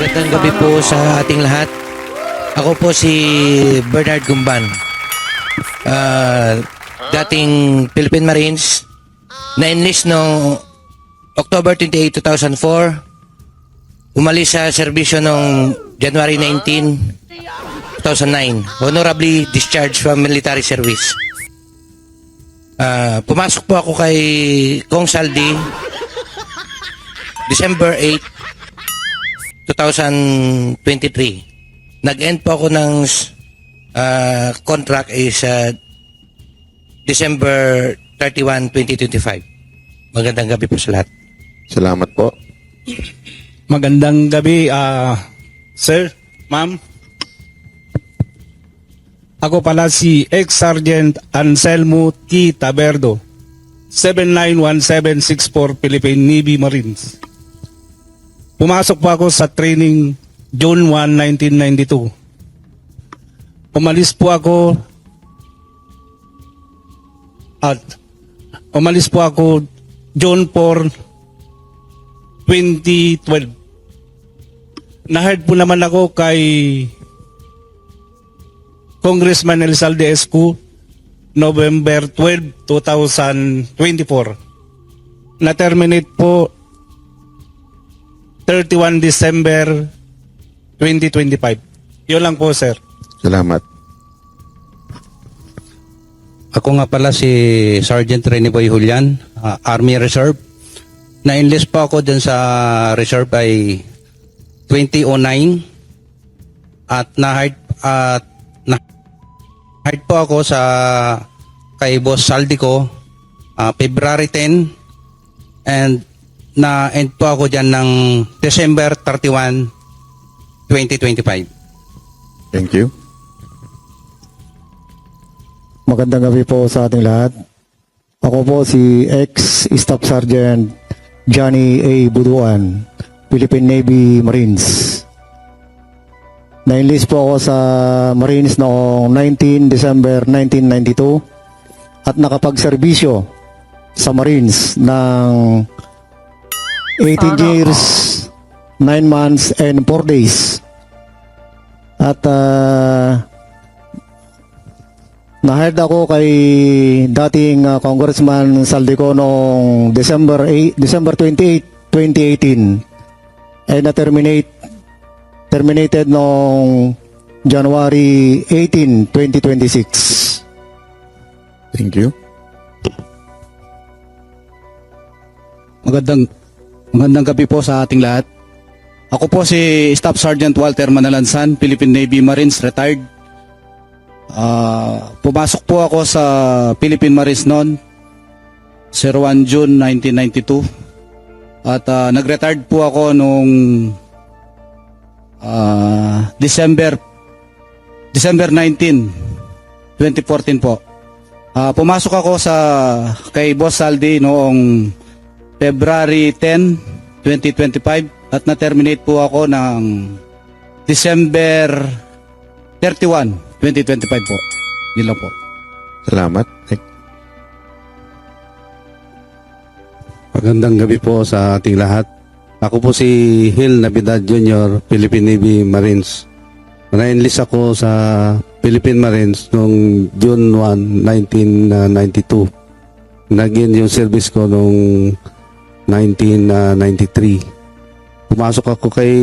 Magandang gabi po sa ating lahat. Ako po si Bernard Gumban. Dating Philippine Marines. Na-enlist noong October 28, 2004. Umalis sa serbisyo noong January 19, 2009. Honorably discharged from military service. Pumasok po ako kay Kong Saldi December 8, 2023. Nag-end po ako ng contract is December 31, 2025. Magandang gabi po sa lahat. Salamat po. Magandang gabi, sir, ma'am. Ako pala si ex-sergeant Anselmo T. Taberdo, 791764 Philippine Navy Marines. Pumasok po ako sa training June 1, 1992. Umalis po ako June 4, 2012. Na-hired po naman ako kay Congressman Elsalde Escu November 12, 2024. Na-terminate po 31 December 2025. Yun lang po, sir. Salamat. Ako nga pala si Sergeant Rene Boy Julian, Army Reserve. Na-enlist po ako dun sa reserve ay 2009 at na-hired po ako sa kay Boss Saldi ko February 10 and na-end po ako dyan ng December 31, 2025. Thank you. Magandang gabi po sa ating lahat. Ako po si ex-Staff Sergeant Johnny A. Buduan, Philippine Navy Marines. Na-enlist po ako sa Marines noong 19 December 1992 at nakapagserbisyo sa Marines ng 18 years, 9 months, and 4 days. At na-hired ako kay dating Congressman Saldico noong December 28, 2018. And terminated noong January 18, 2026. Thank you. Magandang gabi po sa ating lahat. Ako po si Staff Sergeant Walter Manalansan, Philippine Navy Marines, retired. Pumasok po ako sa Philippine Marines noon 01 June 1992 at nag-retired po ako noong December 19, 2014 po. Pumasok ako kay Boss Saldi noong February 10, 2025 at na-terminate po ako ng December 31, 2025 po. Yun lang po. Salamat. Magandang gabi po sa ating lahat. Ako po si Hil Navidad Jr., Philippine Navy Marines. Na-enlist ako sa Philippine Marines noong June 1, 1992. Nag-end yung service ko noong 1993. Pumasok ako kay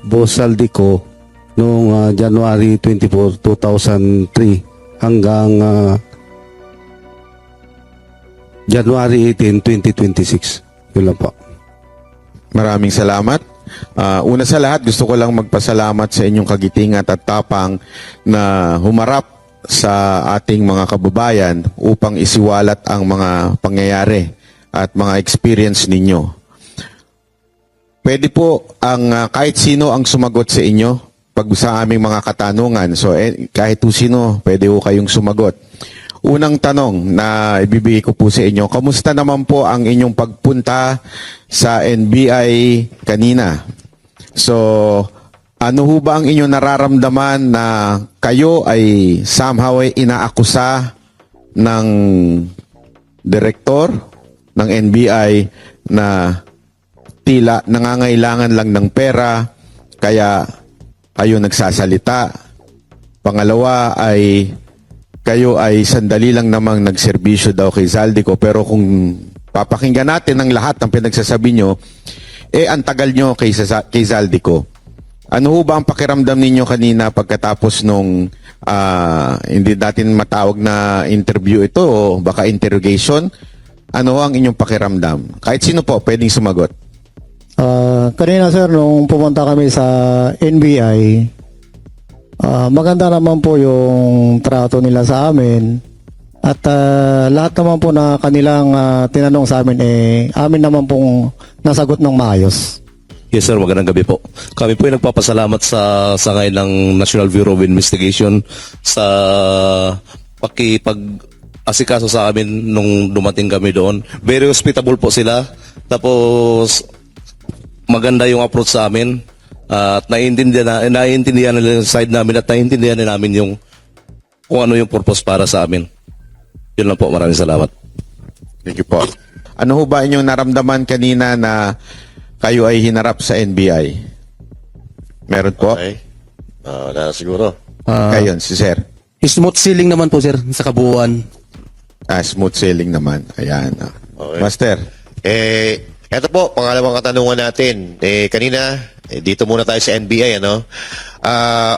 Boss Saldico noong January 24, 2003 hanggang January 18, 2026. Yun lang po. Maraming salamat. Una sa lahat, gusto ko lang magpasalamat sa inyong kagitingan at tapang na humarap sa ating mga kababayan upang isiwalat ang mga pangyayari at mga experience ninyo. Pwede po kahit sino ang sumagot sa inyo pag sa aming mga katanungan. So kahit sino, pwede po kayong sumagot. Unang tanong na ibibigay ko po sa inyo, kamusta naman po ang inyong pagpunta sa NBI kanina? So, ano ho ba ang inyong nararamdaman na kayo ay somehow ay inaakusa ng direktor ng NBI na tila nangangailangan lang ng pera kaya kayo nagsasalita. Pangalawa ay kayo ay sandali lang namang nagserbisyo daw kay Zaldico, pero kung papakinggan natin ang lahat ng pinagsasabi nyo, ang tagal nyo kay Zaldico. Ano ho ba ang pakiramdam ninyo kanina pagkatapos nung hindi natin matawag na interview ito o baka interrogation? Ano ho ang inyong pakiramdam? Kahit sino po pwedeng sumagot. Kanina sir, nung pumunta kami sa NBI, maganda naman po yung trato nila sa amin. At lahat naman po na kanilang tinanong sa amin, amin naman pong nasagot ng maayos. Yes sir, magandang gabi po. Kami po ay nagpapasalamat sa sangay ng National Bureau of Investigation sa pakipag-asikaso sa amin nung dumating kami doon. Very hospitable po sila. Tapos maganda yung approach sa amin. At naiintindihan nila yung side namin at naiintindihan nila namin yung kung ano yung purpose para sa amin. Yun lang po, maraming salamat. Thank you po. Ano ho ba inyong naramdaman kanina na kayo ay hinarap sa NBI? Meron po? Okay. Wala na siguro. Kayon, si Sir. Smooth sailing naman po sir sa kabuuan. Smooth sailing naman. Ayan. Okay. Master. Eto po, pangalawang katanungan natin. Kanina, dito muna tayo sa NBI, ano?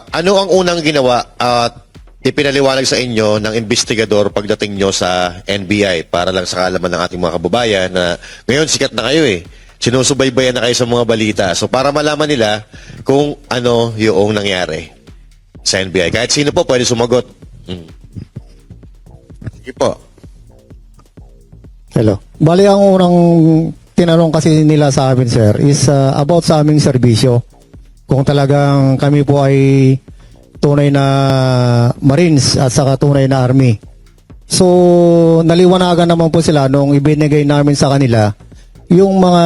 Ano ang unang ginawa at ipinaliwanag sa inyo ng investigador pagdating nyo sa NBI para lang sa kaalaman ng ating mga kababayan na ngayon sikat na kayo sinusubaybayan na kayo sa mga balita. So para malaman nila kung ano yung nangyari sa NBI. Kahit sino po pwede sumagot. Sige po. Hello. Bali, ang unang tinanong kasi nila sa amin, sir, is about sa aming serbisyo. Kung talagang kami po ay tunay na Marines at saka tunay na Army. So, naliwanagan naman po sila nung ibinigay namin sa kanila yung mga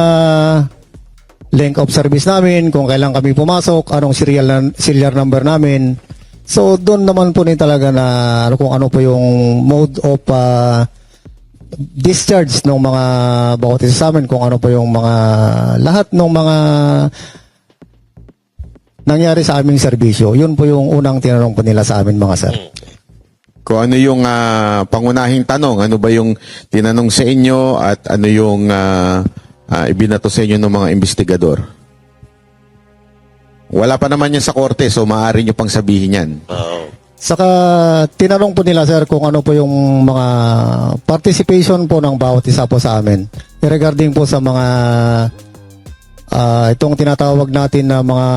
length of service namin, kung kailan kami pumasok, anong serial number namin. So, doon naman po talaga na kung ano po yung mode of discharge ng mga bautista sa amin, kung ano po yung mga lahat ng mga nangyari sa aming serbisyo. Yun po yung unang tinanong po nila sa amin, mga sir. Kung ano yung pangunahing tanong, ano ba yung tinanong sa inyo at ano yung ibinato sa inyo ng mga investigador? Wala pa naman yan sa korte, so maaari nyo pang sabihin yan. Saka tinanong po nila, sir, kung ano po yung mga participation po ng bawat isa po sa amin regarding po sa mga itong tinatawag natin na mga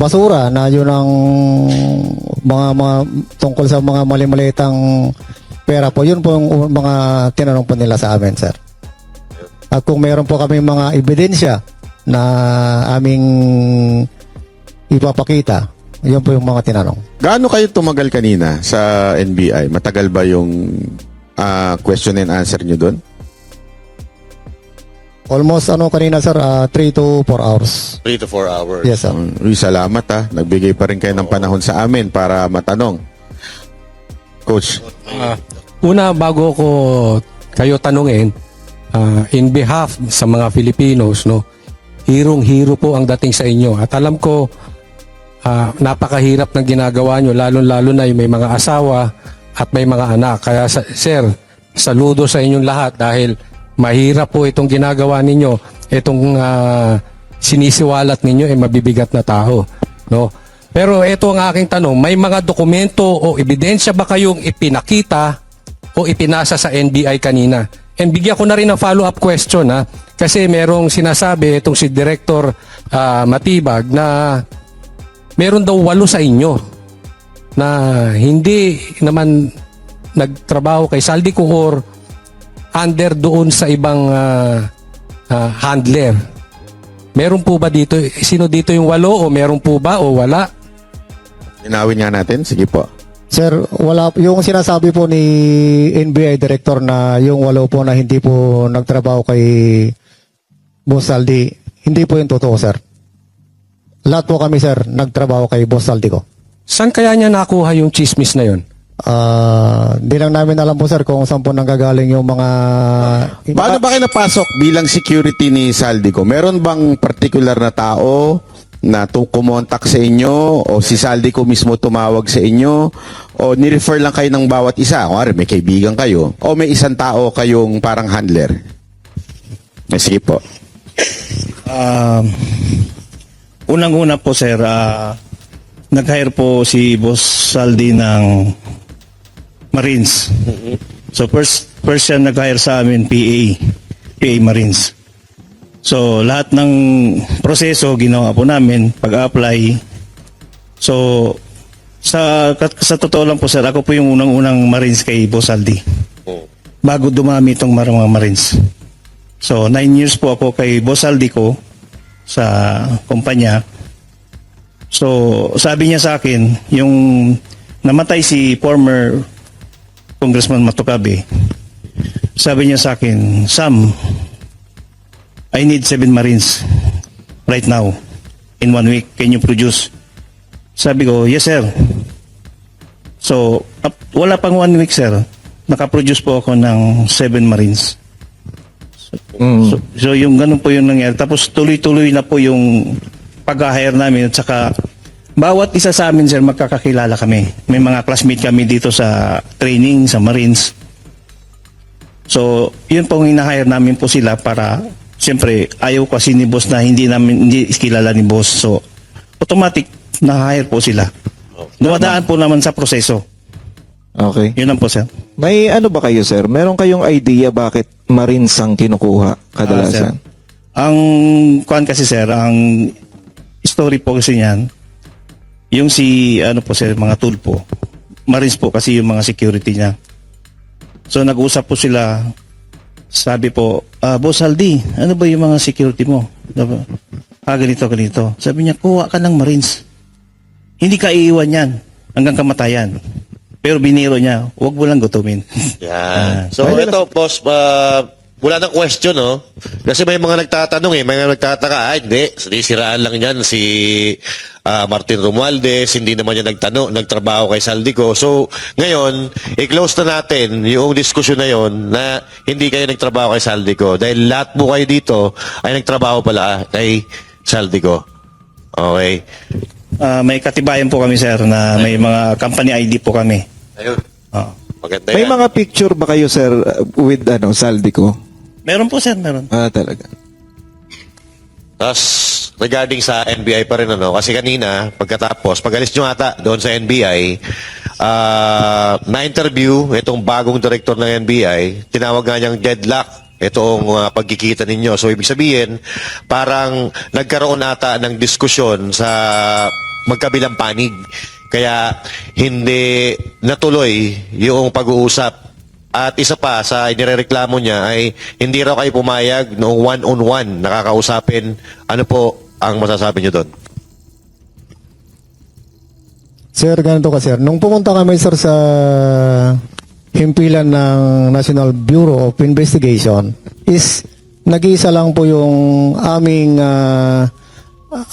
basura na yun ang mga tungkol sa mga mali-malitang pera po. Yun po yung mga tinanong po nila sa amin, sir. At kung mayroon po kami mga ebidensya na aming ipapakita, yun po yung mga tinanong. Gaano kayo tumagal kanina sa NBI? Matagal ba yung question and answer nyo doon? Almost kanina, sir, 3 to 4 hours. 3 to 4 hours. Yes, sir. Uy, salamat Nagbigay pa rin kayo ng panahon sa amin para matanong. Coach. Una, bago ko kayo tanungin, in behalf sa mga Filipinos, no, hirong-hiro po ang dating sa inyo. At alam ko, napakahirap ng ginagawa nyo, lalo-lalo na yung may mga asawa at may mga anak. Kaya, sir, saludo sa inyong lahat dahil mahirap po itong ginagawa ninyo, itong sinisiwalat ninyo ay mabibigat na tao, no? Pero ito ang aking tanong, may mga dokumento o ebidensya ba kayong ipinakita o ipinasa sa NBI kanina? And bigyan ko na rin ng follow-up question, kasi merong sinasabi itong si Director Matibag na meron daw 8 sa inyo na hindi naman nagtrabaho kay Zaldico or under doon sa ibang handler. Meron po ba dito? Sino dito yung 8 o meron po ba o wala? Linawin nga natin. Sige po. Sir, wala. Yung sinasabi po ni NBI Director na yung 8 po na hindi po nagtrabaho kay Boss Saldi, hindi po yung totoo, sir. Lahat po kami, sir, nagtrabaho kay Boss Saldi ko. Saan kaya niya nakuha yung chismis na yun? Di lang namin alam po, sir, kung saan po nanggagaling yung mga... Paano ba kayo napasok bilang security ni Zaldico? Meron bang particular na tao na kumontak sa inyo o si Saldico mismo tumawag sa inyo o ni-refer lang kayo ng bawat isa? Kunwari, may kaibigan kayo o may isang tao kayong parang handler? Sige po. Unang-una po sir, nag-hire po si Boss Saldi ng Marines. So first siya nag-hire sa amin PA Marines. So lahat ng proseso ginawa po namin pag-apply. So sa totoo lang po sir, ako po yung unang Marines kay Boss Saldi. Bago dumami itong mga Marines. So 9 years po ako kay Boss Saldi ko sa kumpanya. So sabi niya sa akin, yung namatay si former Congressman Matucabe, sabi niya sa akin, Sam, I need 7 Marines right now in 1 week. Can you produce? Sabi ko, yes sir. So, wala pang 1 week sir. Nakaproduce po ako ng 7 Marines. So yung ganun po yung nangyari. Tapos tuloy-tuloy na po yung pag-hire namin at saka bawat isa sa amin sir magkakakilala kami. May mga classmate kami dito sa training, sa Marines. So yun pong hina-hire namin po sila para siyempre ayaw kasi ni boss na hindi kilala ni boss. So automatic na-hire po sila. Dumadaan po naman sa proseso. Okay. Yun lang po sir. May ano ba kayo, sir? Meron kayong idea bakit Marines ang kinukuha kadalasan? Ang kuan kasi sir, ang story po kasi niyan, yung si ano po sir, mga tulpo, Marines po kasi yung mga security niya. So nag-usap po sila, sabi po, Boss Saldi, ano ba yung mga security mo? Ganito. Sabi niya, kuha ka ng Marines. Hindi ka iiwan yan hanggang kamatayan. Pero biniro niya, huwag mo lang gutumin. Yan. So ito, boss, wala nang question, no? Kasi may mga nagtatanong may mga nagtataka, hindi, sinisiraan lang yan si Martin Romualdez, hindi naman niya nagtrabaho kay Saldico. So, ngayon, i-close na natin yung diskusyon na yon na hindi kayo nagtrabaho kay Saldico. Dahil lahat po kayo dito ay nagtrabaho pala kay Saldico. Okay. May katibayan po kami sir na may mga company ID po kami. Ayun. Maganda May yan. mga picture ba kayo, sir, with Saldico? Meron po sir, meron. Talaga. Tapos, regarding sa NBI pa rin, kasi kanina, pagalis nyo ata doon sa NBI, na-interview itong bagong director ng NBI, tinawag nga niyang deadlock itong pagkikita ninyo. So, ibig sabihin, parang nagkaroon ata ng diskusyon sa magkabilang panig. Kaya, hindi natuloy yung pag-uusap. At isa pa sa inireklamo niya ay hindi raw kayo pumayag noong one-on-one nakakausapin. Ano po ang masasabi niyo doon? Sir, ganito ka sir. Nung pumunta kami sir sa himpilan ng National Bureau of Investigation is nag-iisa lang po yung aming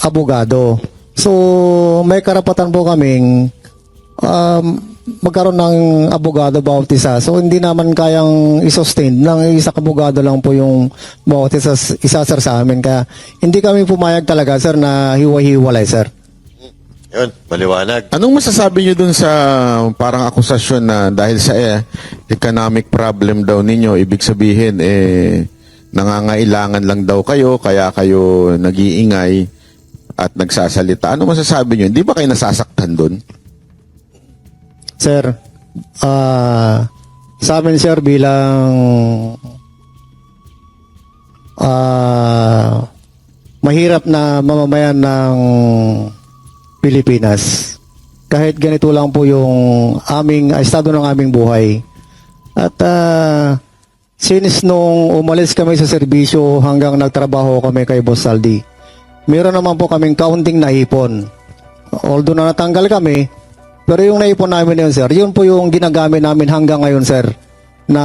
abogado. So may karapatan po kaming magkaroon ng abogado bawat isa. So hindi naman kayang i-sustain ng isang abogado lang po yung bawat isa sir sa amin. Kaya hindi kami pumayag talaga sir na hiwa-hiwalay sir. Yun, maliwanag. Anong masasabi nyo dun sa parang akusasyon na dahil sa economic problem daw ninyo, ibig sabihin nangangailangan lang daw kayo, kaya kayo nag-iingay at nagsasalita. Ano masasabi nyo? Hindi ba kayo nasasaktan dun? Sir, sa amin sir bilang mahirap na mamamayan ng Pilipinas, kahit ganito lang po yung aming estado ng aming buhay. At since nung umalis kami sa serbisyo hanggang nagtrabaho kami kay Boss Saldi, meron naman po kaming kaunting naipon. Although na natanggal kami, pero yung naipon namin na yun, sir, yun po yung ginagamit namin hanggang ngayon, sir, na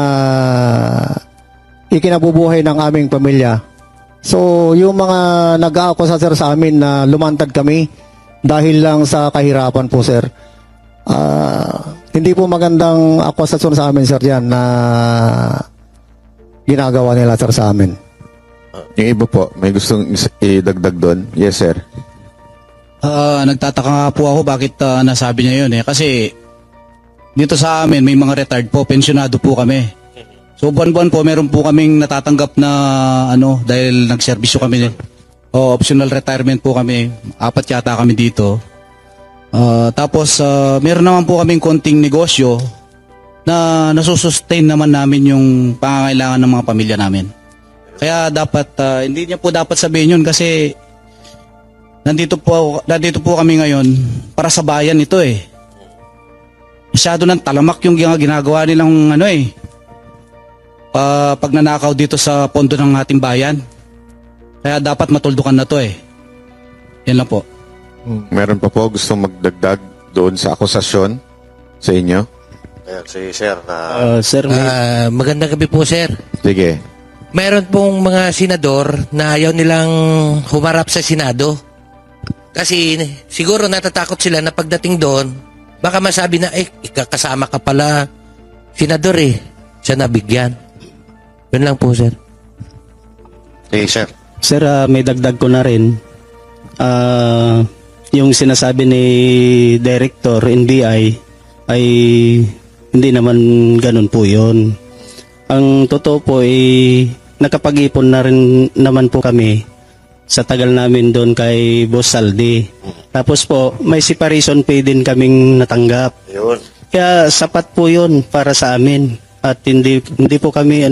ikinabubuhay ng aming pamilya. So, yung mga nag-aakusa, sir, sa amin na lumantad kami dahil lang sa kahirapan po, sir, hindi po magandang akusasyon sa amin, sir, yan na ginagawa nila, sir, sa amin. Yung iba po, may gustong idagdag doon? Yes, sir. Nagtataka nga po ako bakit nasabi niya yun eh. Kasi dito sa amin may mga retired po, pensyonado po kami. So buwan-buwan po meron po kaming natatanggap na dahil nagserbisyo kami. Optional retirement po kami. 4 yata kami dito. Tapos meron naman po kaming konting negosyo na nasusustain naman namin yung pangangailangan ng mga pamilya namin. Kaya dapat hindi niya po dapat sabihin yun kasi nandito po kami ngayon para sa bayan ito eh. Masyado ng talamak yung ginagawa nilang pagnanakaw dito sa pondo ng ating bayan. Kaya dapat matuldukan na to eh. Yan lang po. Meron pa po gustong magdagdag doon sa akusasyon sa inyo? Ayan, si Sir na... Sir, Magandang gabi po, sir. Sige. Mayroon pong mga senador na ayaw nilang humarap sa Senado. Kasi siguro natatakot sila na pagdating doon, baka masabi na, kasama ka pala, senador eh. Siya nabigyan. Yun lang po, sir. Si Sir. Sir, may dagdag ko na rin. Yung sinasabi ni Director NBI ay hindi naman ganun po yun. Ang totoo po ay nakapag-ipon na rin naman po kami sa tagal namin doon kay Boss Saldi. Tapos po, may separation pay din kaming natanggap. Yun. Kaya sapat po yun para sa amin. At hindi po kami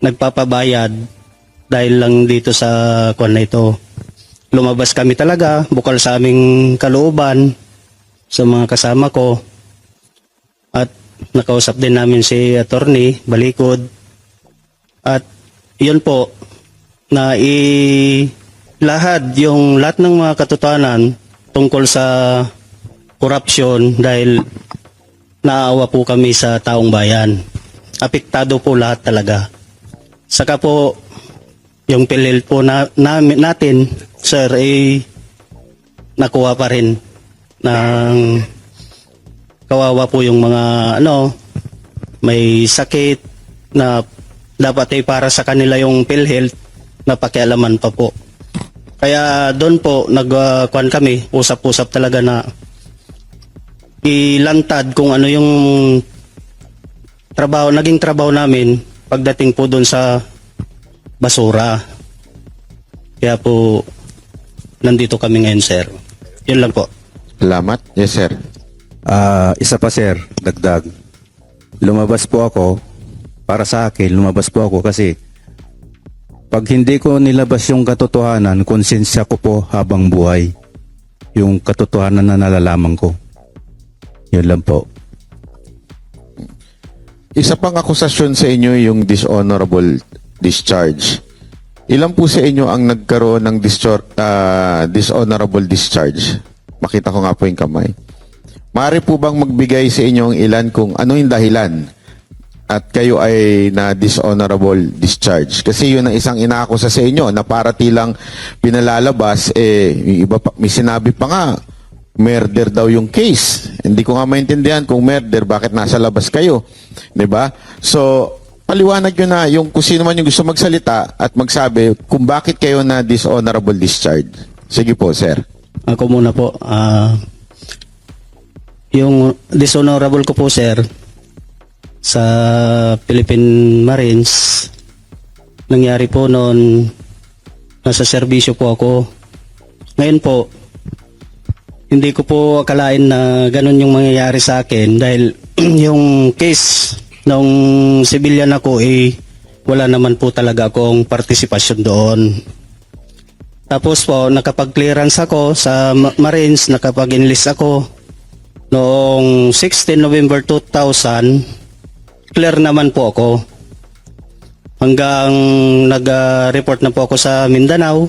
nagpapabayad dahil lang dito sa kwan na ito. Lumabas kami talaga, bukal sa aming kalooban sa mga kasama ko. At nakausap din namin si attorney, Balikod. At yun po, na ilahad yung lahat ng mga katotohanan tungkol sa korupsyon dahil naawa po kami sa taong bayan. Apektado po lahat talaga. Saka po, yung PhilHealth po natin, sir, nakuha pa rin ng kawawa po yung mga may sakit na dapat ay para sa kanila yung PhilHealth na pakialaman pa po. Kaya doon po nagkuhan kami, usap-usap talaga na ilantad kung ano yung naging trabaho namin pagdating po doon sa basura. Kaya po nandito kami ngayon, sir. Yun lang po. Salamat. Yes, sir. Isa pa sir, dagdag. Lumabas po ako, para sa akin, lumabas po ako kasi pag hindi ko nilabas yung katotohanan, konsensya ko po habang buhay. Yung katotohanan na nalalaman ko. Yun lang po. Isa pang akusasyon sa inyo yung dishonorable discharge. Ilan po sa inyo ang nagkaroon ng dishonorable discharge? Makita ko nga po yung kamay. Maaari po bang magbigay sa inyo ang ilan kung ano yung dahilan at kayo ay na dishonorable discharge? Kasi yun ang isang inaakusa sa inyo na para tilang pinalalabas, yung iba pa, may sinabi pa nga, murder daw yung case. Hindi ko nga maintindihan kung murder, bakit nasa labas kayo? 'Di ba? So, paliwanag nyo na yung kung sino man yung gusto magsalita at magsabi kung bakit kayo na dishonorable discharge. Sige po, sir. Ako muna po. Yung dishonorable ko po, sir, sa Philippine Marines, nangyari po noon, nasa serbisyo po ako. Ngayon po, hindi ko po akalain na ganun yung mangyayari sa akin dahil yung case nung civilian ako wala naman po talaga akong partisipasyon doon. Tapos po, nakapag-clearance ako sa Marines, nakapag-enlist ako noong 16 November 2000, clear naman po ako. Hanggang nag-report na po ako sa Mindanao,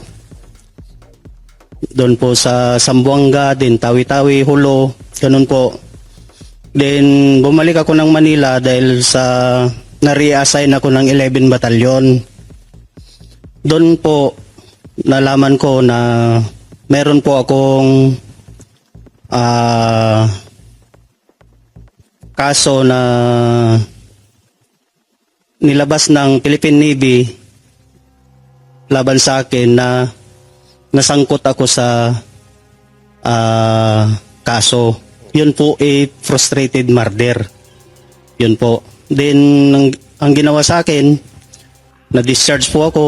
doon po sa Zamboanga, din Tawi-Tawi, Hulo, ganun po. Then bumalik ako ng Manila dahil sa na-reassign ako ng 11 Batalyon. Doon po nalaman ko na meron po akong kaso na nilabas ng Philippine Navy laban sa akin na nasangkot ako sa kaso. Yun po frustrated murder. Yun po. Then ang ginawa sa akin, na-discharge po ako.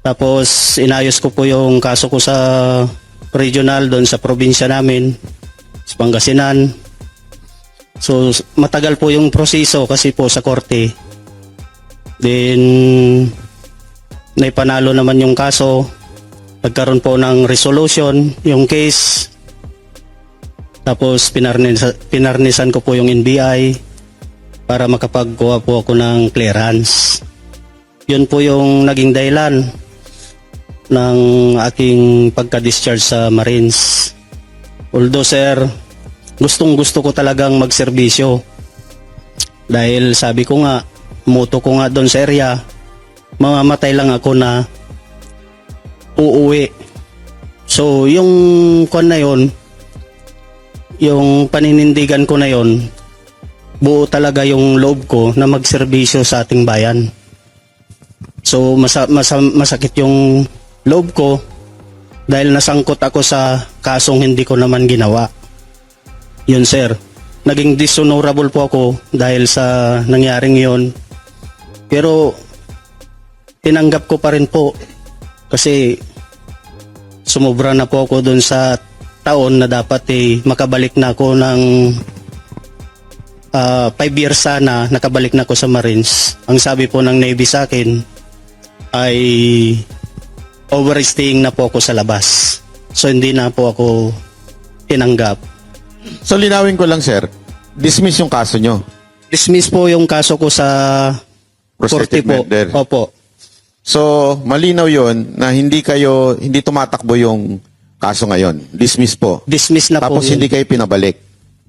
Tapos inayos ko po yung kaso ko sa regional doon sa probinsya namin, sa Pangasinan. So matagal po yung proseso kasi po sa korte. Then naipanalo naman yung kaso. Nagkaroon po ng resolution yung case. Tapos pinarnisan ko po yung NBI para makapagkuha po ako ng clearance. Yun po yung naging dahilan ng aking pagka-discharge sa Marines. Although sir, gustong gusto ko talagang magserbisyo. Dahil sabi ko nga, motto ko nga doon sa area, mamamatay lang ako na uuwi. So yung kwan na yun, yung paninindigan ko na yon, buo talaga yung loob ko na magserbisyo sa ating bayan. So masakit yung loob ko dahil nasangkot ako sa kasong hindi ko naman ginawa. Yun sir, naging dishonorable po ako dahil sa nangyaring yon. Pero tinanggap ko pa rin po kasi sumobra na po ako dun sa taon na dapat makabalik na ako ng 5 years sana, nakabalik na ako sa Marines. Ang sabi po ng Navy sa akin ay overstaying na po ako sa labas. So hindi na po ako tinanggap. So linawin ko lang sir, dismiss yung kaso nyo. Dismiss po yung kaso ko sa Prostrated korte po. murder. Opo. So malinaw yon na hindi tumatakbo yung kaso ngayon. Dismiss po. Dismiss na po Tapos yun. hindi kayo pinabalik.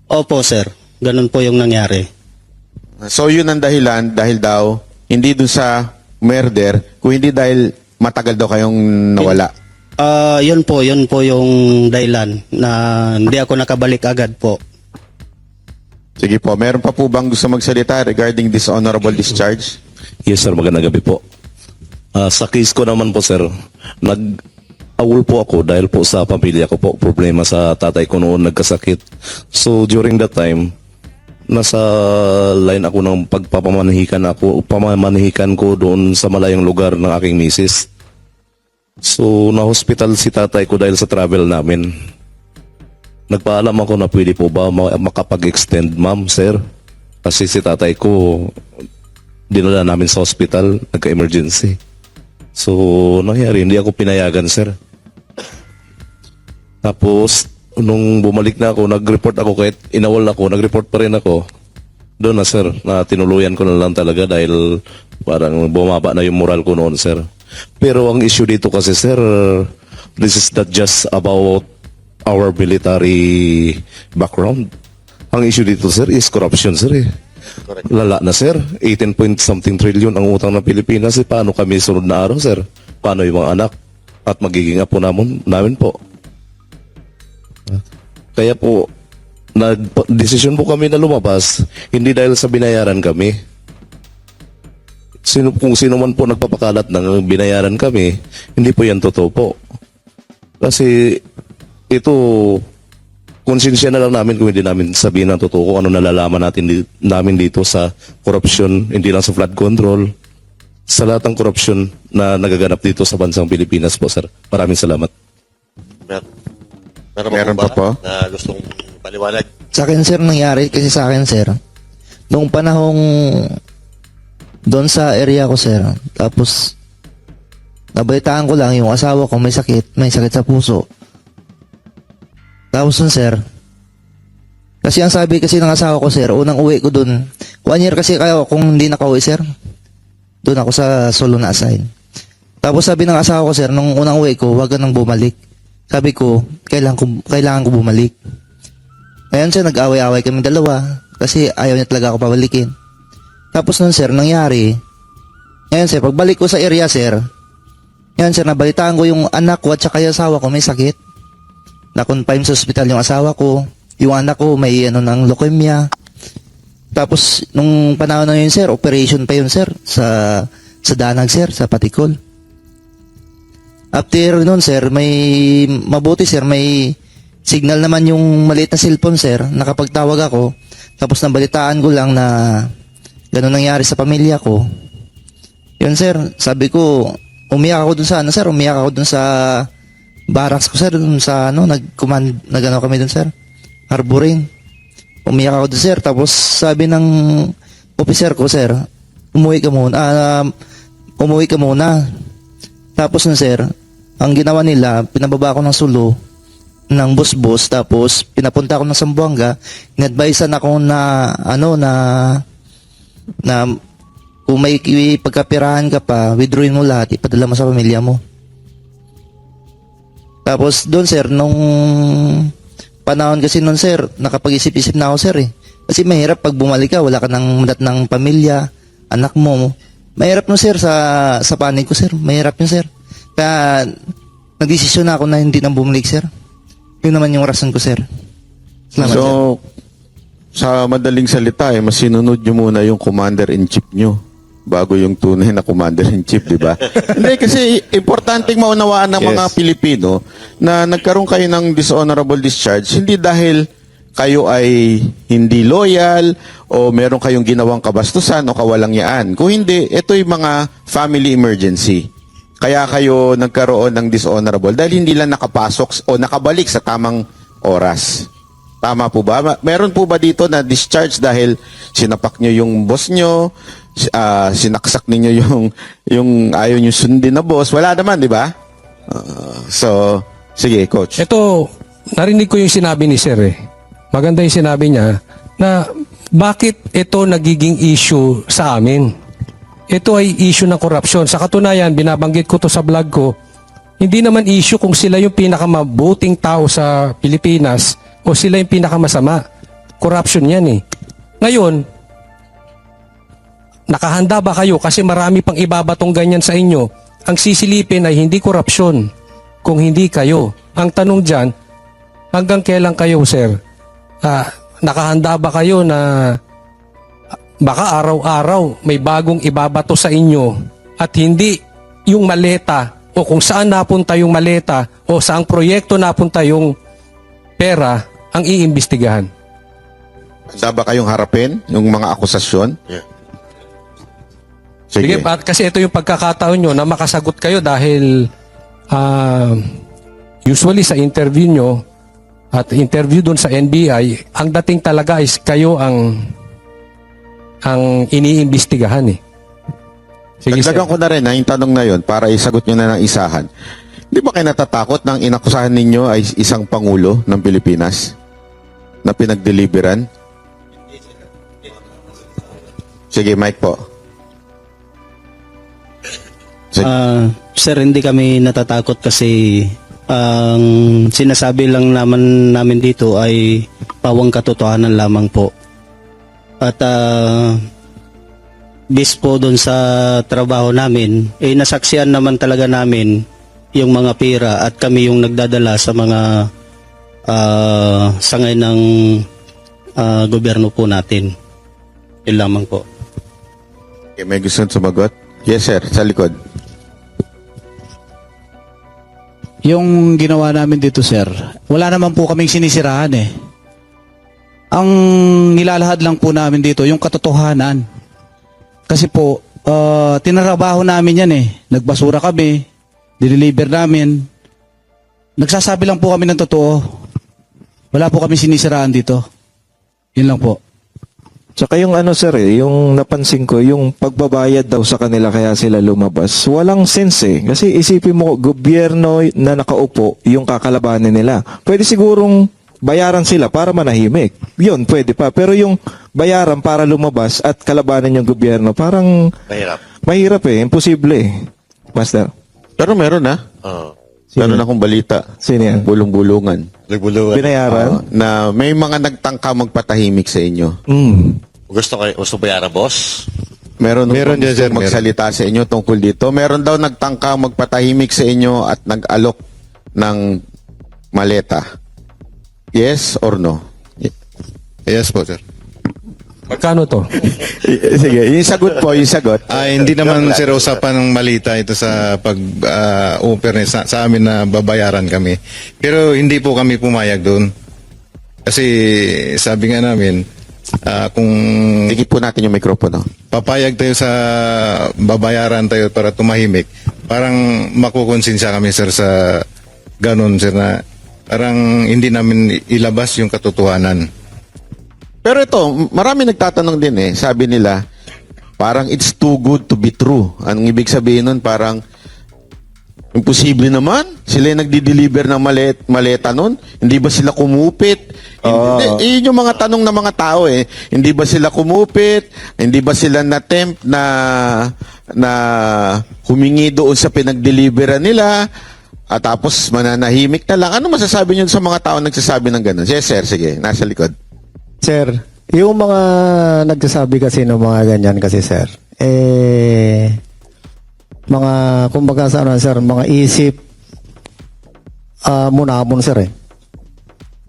Opo sir, ganun po yung nangyari. So yun ang dahilan dahil daw hindi dun sa murder, kung hindi dahil matagal daw kayong nawala. Yun po yung dahilan na hindi ako nakabalik agad po. Sige po, meron pa po bang gusto magsalita regarding dishonorable discharge? Yes sir, magandang gabi po. Sa case ko naman po sir, awol po ako dahil po sa pamilya ko po, problema sa tatay ko noon nagkasakit. So during that time, nasa line ako ng pamamanihikan ko doon sa malayong lugar ng aking misis. So na-hospital si tatay ko dahil sa travel namin. Nagpaalam ako na pwede po ba makapag-extend ma'am sir? Kasi si tatay ko dinala namin sa hospital, nagka-emergency. So, nangyari, hindi ako pinayagan, sir. Tapos, nung bumalik na ako, nag-report ako kahit inawal ako, nag-report pa rin ako. Doon na, sir, na tinuluyan ko na lang talaga dahil parang bumaba na yung moral ko noon, sir. Pero ang issue dito kasi, sir, this is not just about our military background. Ang issue dito, sir, is corruption, sir, eh. Lala na sir, 18 point something trillion ang utang ng Pilipinas. Paano kami sunod na araw sir? Paano yung mga anak? At magiging apo namin po. Kaya po, desisyon po kami na lumabas, hindi dahil sa binayaran kami. Kung sino man po nagpapakalat ng binayaran kami, hindi po yan totoo po. Kasi ito, konsensya na lang namin kung hindi namin sabihin ng totoo kung ano nalalaman namin dito sa korupsyon, hindi lang sa flood control, sa lahat ng korupsyon na nagaganap dito sa bansang Pilipinas po, sir. Maraming salamat. Meron pa po? Na gustong paliwanag? Sa akin sir, nangyari kasi sa akin sir, noong panahong doon sa area ko sir, tapos nabalitaan ko lang yung asawa ko may sakit sa puso. Tapos sir, kasi ang sabi kasi ng asawa ko sir, unang uwi ko dun, 1 year kasi kayo kung hindi nakauwi sir, dun ako sa solo na assign. Tapos sabi ng asawa ko sir, nung unang uwi ko, wag ka nang bumalik. Sabi ko, kailangan ko bumalik. Ngayon sir, nag-away-away kami dalawa, kasi ayaw niya talaga ako pabalikin. Tapos nun sir, nangyari, ngayon sir, pagbalik ko sa area sir, ngayon sir, nabalitaan ko yung anak ko at saka yung asawa ko may sakit. Na-confine sa ospital yung asawa ko, yung anak ko may ng leukemia. Tapos nung panahon na yun sir, operation pa yun sir sa Danag sir, sa Patikol. After nun, sir, mabuti, sir, may signal naman yung maliit na cellphone, sir. Nakapagtawag ako. Tapos nabalitaan ko lang na gano'n nangyari sa pamilya ko. Yun, sir, sabi ko, umiyak ako dun sa, umiyak ako dun sa barracks ko, sir, dun sa, nag-ano kami dun, sir, harboring. Umiyak ako dun, sir. Tapos sabi ng officer ko, sir, umuwi ka muna. Tapos nun, sir, ang ginawa nila, pinababa ako ng Sulu, ng bus, tapos pinapunta ako ng Zamboanga, in-advisean ako na, kung may pagkapirahan ka pa, withdrawin mo lahat, ipadala mo sa pamilya mo. Tapos doon, sir, nung panahon kasi noon, sir, nakapag-isip-isip na ako, sir, eh. Kasi mahirap pag bumalik ka, wala ka ng madat ng pamilya, anak mo. Mahirap no, sir, sa panig ko, sir. Mahirap yun, sir. Kaya nagdesisyon na ako na hindi nang bumalik, sir. Yun naman yung rason ko, sir. Salamat, sir. So, sa madaling salita, mas sinunod nyo muna yung commander-in-chief nyo bago yung tunay na commander-in-chief, di ba? Hindi, kasi importanteng maunawaan ng mga Pilipino na nagkaroon kayo ng dishonorable discharge, hindi dahil kayo ay hindi loyal o meron kayong ginawang kabastusan o kawalangyaan. Kung hindi, ito yung mga family emergency. Kaya kayo nagkaroon ng dishonorable dahil hindi lang nakapasok o nakabalik sa tamang oras. Tama po ba? Meron po ba dito na discharge dahil sinapak nyo yung boss nyo, sinaksak ninyo yung ayaw nyo sundin na boss? Wala naman, di ba? So, sige, coach. Ito, narinig ko yung sinabi ni Sir eh. Maganda yung sinabi niya na bakit ito nagiging issue sa amin. Ito ay issue ng korupsyon. Sa katunayan, binabanggit ko to sa vlog ko, hindi naman issue kung sila yung pinakamabuting tao sa Pilipinas o sila yung pinakamasama. Corruption yan eh. Ngayon, nakahanda ba kayo? Kasi marami pang ibabatong ganyan sa inyo. Ang sisilipin ay hindi korupsyon, kung hindi kayo. Ang tanong dyan, hanggang kailan kayo, sir? Nakahanda ba kayo na baka araw-araw may bagong ibabato sa inyo at hindi yung maleta o kung saan napunta yung maleta o saang proyekto napunta yung pera ang iimbestigahan? Handa ba kayong harapin yung mga akusasyon? Yeah. Sige, kasi ito yung pagkakataon nyo na makasagot kayo dahil usually sa interview nyo at interview doon sa NBI, ang dating talaga is kayo ang iniimbestigahan eh. Sige, Dagdagan ko na rin na yung tanong na yun para isagot nyo na ng isahan. Di ba kayo natatakot ng inakusahan ninyo ay isang pangulo ng Pilipinas na pinagdeliveran? Sige, Mike po. Sige. Sir, hindi kami natatakot kasi ang sinasabi lang namin dito ay pawang katotohanan lamang po. At based po doon sa trabaho namin, nasaksihan naman talaga namin yung mga pera at kami yung nagdadala sa mga sangay ng gobyerno po natin. Yun lamang po. Okay, may gusto sumagot? Yes, sir. Sa likod. Yung ginawa namin dito, sir, wala naman po kaming sinisirahan eh. Ang nilalahad lang po namin dito, yung katotohanan. Kasi po, tinarabaho namin yan eh. Nagbasura kami, dineliver namin. Nagsasabi lang po kami ng totoo. Wala po kami sinisiraan dito. Yun lang po. Tsaka yung sir yung napansin ko, yung pagbabayad daw sa kanila kaya sila lumabas. Walang sense eh. Kasi isipin mo, gobyerno na nakaupo, yung kakalabanin nila. Pwede sigurong bayaran sila para manahimik. Yun, pwede pa. Pero yung bayaran para lumabas at kalabanin yung gobyerno, parang mahirap eh. Imposible eh. Master. Pero meron na. Meron akong balita. Sino yan? Bulong-bulungan. Binayaran? Na may mga nagtangka magpatahimik sa inyo. Gusto bayaran, boss? Meron yan, sir, magsalita sa inyo tungkol dito. Meron daw nagtangka magpatahimik sa inyo at nag-alok ng maleta. Yes or no? Yes po, sir. Magkano to? Sige, yung sagot po, yung sagot. Hindi naman sir usapan ng malita ito sa pag-offer sa amin na babayaran kami. Pero hindi po kami pumayag doon. Kasi sabi nga namin, kung Tigit po natin yung mikropono. papayag tayo sa babayaran tayo para tumahimik, parang makukonsensya kami sir sa ganun sir na parang hindi namin ilabas yung katotohanan. Pero ito, marami nagtatanong din eh. Sabi nila, parang it's too good to be true. Anong ibig sabihin nun? Parang imposible naman. Sila yung nagdi-deliver ng maleta nun. Hindi ba sila kumupit? Hindi, yun yung mga tanong ng mga tao eh. Hindi ba sila kumupit? Hindi ba sila na-tempt na humingi doon sa pinag-deliveran nila? At tapos mananahimik na lang. Ano masasabi niyo sa mga tao nagsasabi ng ganun? Yes, sir. Sige, nasa likod. Sir, yung mga nagsasabi kasi ng mga ganyan kasi sir, mga, kumbaga sa ano sir, mga isip munamon sir eh.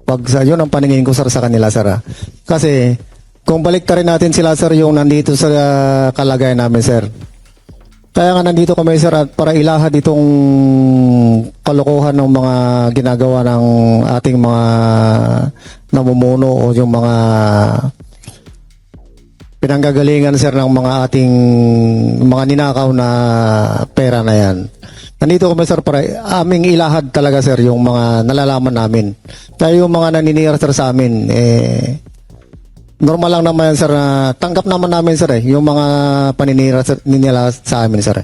Pag sa yun ang paningin ko sir sa kanila sir ah. Kasi kung balik rin natin sila sir yung nandito sa kalagayan namin sir. Kaya nga nandito kami sir at para ilahad itong kalokohan ng mga ginagawa ng ating mga namumuno o yung mga pinanggagalingan sir ng mga ating mga ninakaw na pera na yan. Nandito kami sir para aming ilahad talaga sir yung mga nalalaman namin. Kaya yung mga naninira sir sa amin, normal lang naman yan sir na tanggap naman namin sir yung mga paninira sir, nila sa amin sir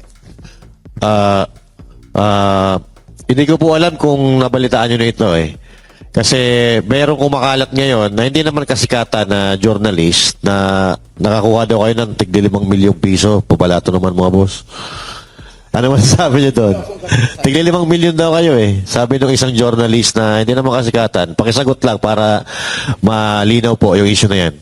Hindi ko po alam kung nabalitaan nyo na ito eh. Kasi merong kumakalat ngayon na hindi naman kasikatan na journalist na nakakuha daw kayo ng tig 5 milyong piso. Pabalato naman mga boss. Ano masasabi nyo doon? tig 5 milyon daw kayo eh. Sabi ng isang journalist na hindi naman kasikatan. Pakisagot lang para malinaw po yung issue na yan.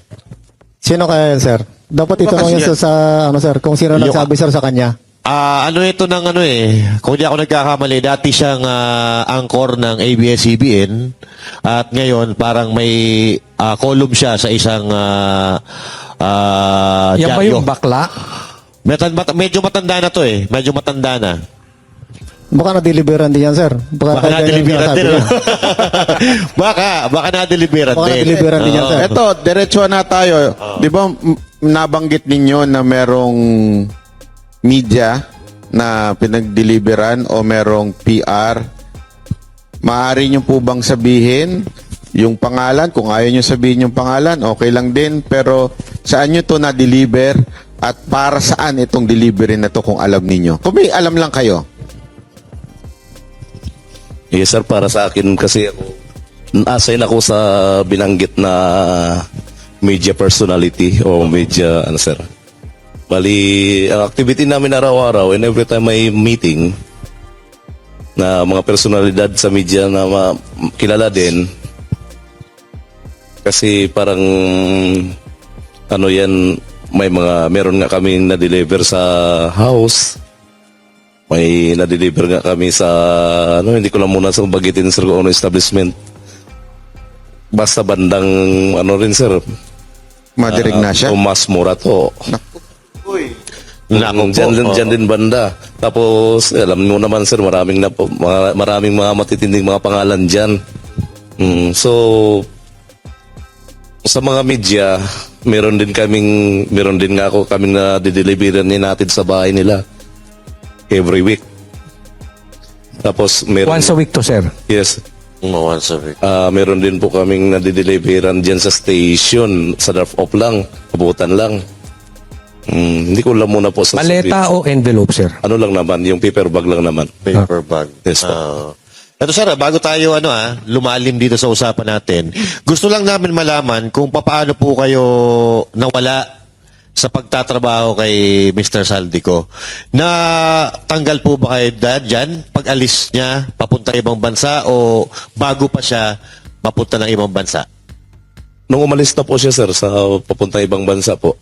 Sino kaya yan sir? Dapat itanong yan sir sa ano sir kung sino nagsabi sir sa kanya. Ano ito ng ano eh, kung di ako nagkakamali, dati siyang anchor ng ABS-CBN at ngayon parang may column siya sa isang Yan ba dyaryo. yung bakla? Medyo matanda na to eh, medyo matanda na. Baka na-deliveran din yan sir. Baka na-deliveran din. baka na-deliveran Baka din. na-deliveran din yan sir. Ito, diretso na tayo. Di ba nabanggit ninyo na merong media na pinag-deliveran o merong PR? Maaari nyo po bang sabihin yung pangalan? Kung ayaw nyo sabihin yung pangalan, okay lang din. Pero saan nyo to na-deliver at para saan itong delivery na to kung alam ninyo? Kung may alam lang kayo. Yes sir, para sa akin kasi ako, assign ako sa binanggit na media personality o media, ano sir. Bali, ang activity namin araw-araw and every time may meeting na mga personalidad sa media na kilala din. Kasi parang ano yan, meron nga kami na-deliver sa house. May na-deliver nga kami sa, hindi ko lang muna sa bagitin sir kung ano establishment. Basta bandang, sir. Madirig na siya. Tomas Morato. Diyan din banda. Tapos, alam mo naman sir, maraming mga matitinding mga pangalan dyan. So, sa mga media, meron din nga ako kaming na dideliveran natin sa bahay nila. Every week. Tapos, meron... Once a week to, sir. Yes. Once a week. Meron din po kaming nadideliveran dyan sa station. Sa drop-off lang. Abutan lang. Hindi ko lang muna po sa Maleta o envelope, sir? ano lang naman, yung paper bag lang naman. Paper bag. Yes, po. Ito sir, bago tayo lumalim dito sa usapan natin, gusto lang namin malaman kung paano po kayo nawala sa pagtatrabaho kay Mr. Saldico. Na tanggal po ba kayo dyan pag alis niya papunta ibang bansa o bago pa siya papunta ng ibang bansa? Nung umalis na po siya, sir, sa papunta ibang bansa po.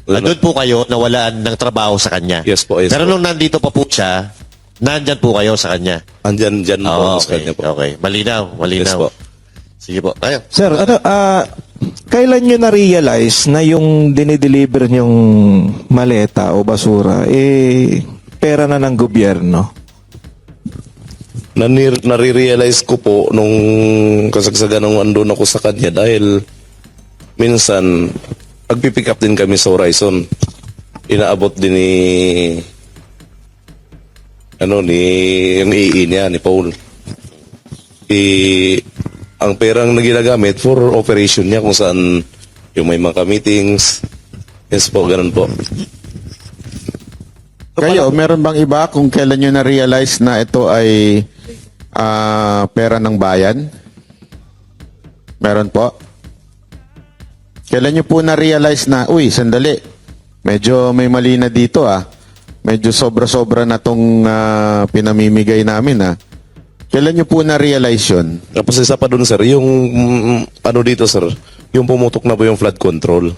Doon po kayo nawalaan ng trabaho sa kanya. Yes po, yes Pero po. nung nandito pa po siya, nandyan po kayo sa kanya. Andyan po sa Okay, kanya po. okay. Malinaw. Yes po. Sige po, tayo. Sir, kailan nyo na-realize na yung dinideliver nyong maleta o basura, pera na ng gobyerno? Nare-realize ko po nung kasagsagan nung andun ako sa kanya dahil minsan nagpipick up din kami sa Horizon. Inaabot din ni yung EE niya, ni Paul. Ang perang na ginagamit for operation niya kung saan yung may mga meetings. Yes po, ganun po. Kayo, meron bang iba kung kailan nyo na-realize na ito ay pera ng bayan? Meron po? Kailan nyo po na-realize na, uy, sandali, medyo may mali na dito medyo sobra-sobra na tong pinamimigay namin Kailan nyo po na-realize yun? Tapos isa pa dun, sir, yung dito, sir, yung pumutok na po yung flood control.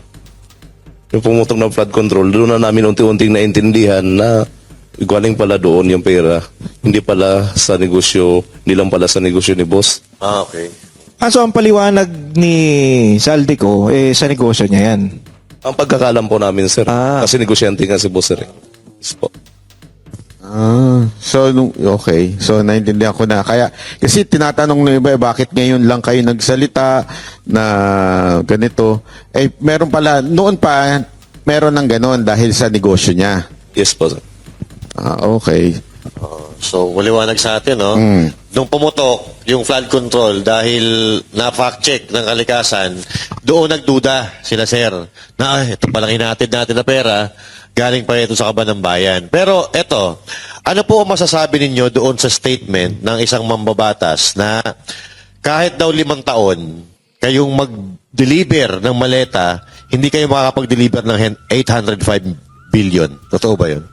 Yung pumutok na flood control, doon na namin unti-unting naintindihan na galing pala doon yung pera. Hindi pala sa negosyo, hindi lang pala sa negosyo ni boss. Okay. So ang paliwanag ni Saldico, sa negosyo niya yan. Ang pagkakalam po namin, sir, kasi negosyante nga si boss, sir. Yes po. So, okay. So, naintindihan ko na. Kaya, kasi tinatanong ng iba, bakit ngayon lang kayo nagsalita na ganito? Meron pala, noon pa, meron ng ganon dahil sa negosyo niya. Yes po, sir. Okay. So, maliwanag sa atin, no? Nung pumutok yung flood control dahil na-fact check ng kalikasan, doon nagduda sila, sir, na ito palang hinatid natin na pera, galing pa ito sa kaban ng bayan. Pero eto, ano po ang masasabi ninyo doon sa statement ng isang mambabatas na kahit daw 5 taon kayong mag-deliver ng maleta, hindi kayo makakapag-deliver ng 805 billion. Totoo ba yun?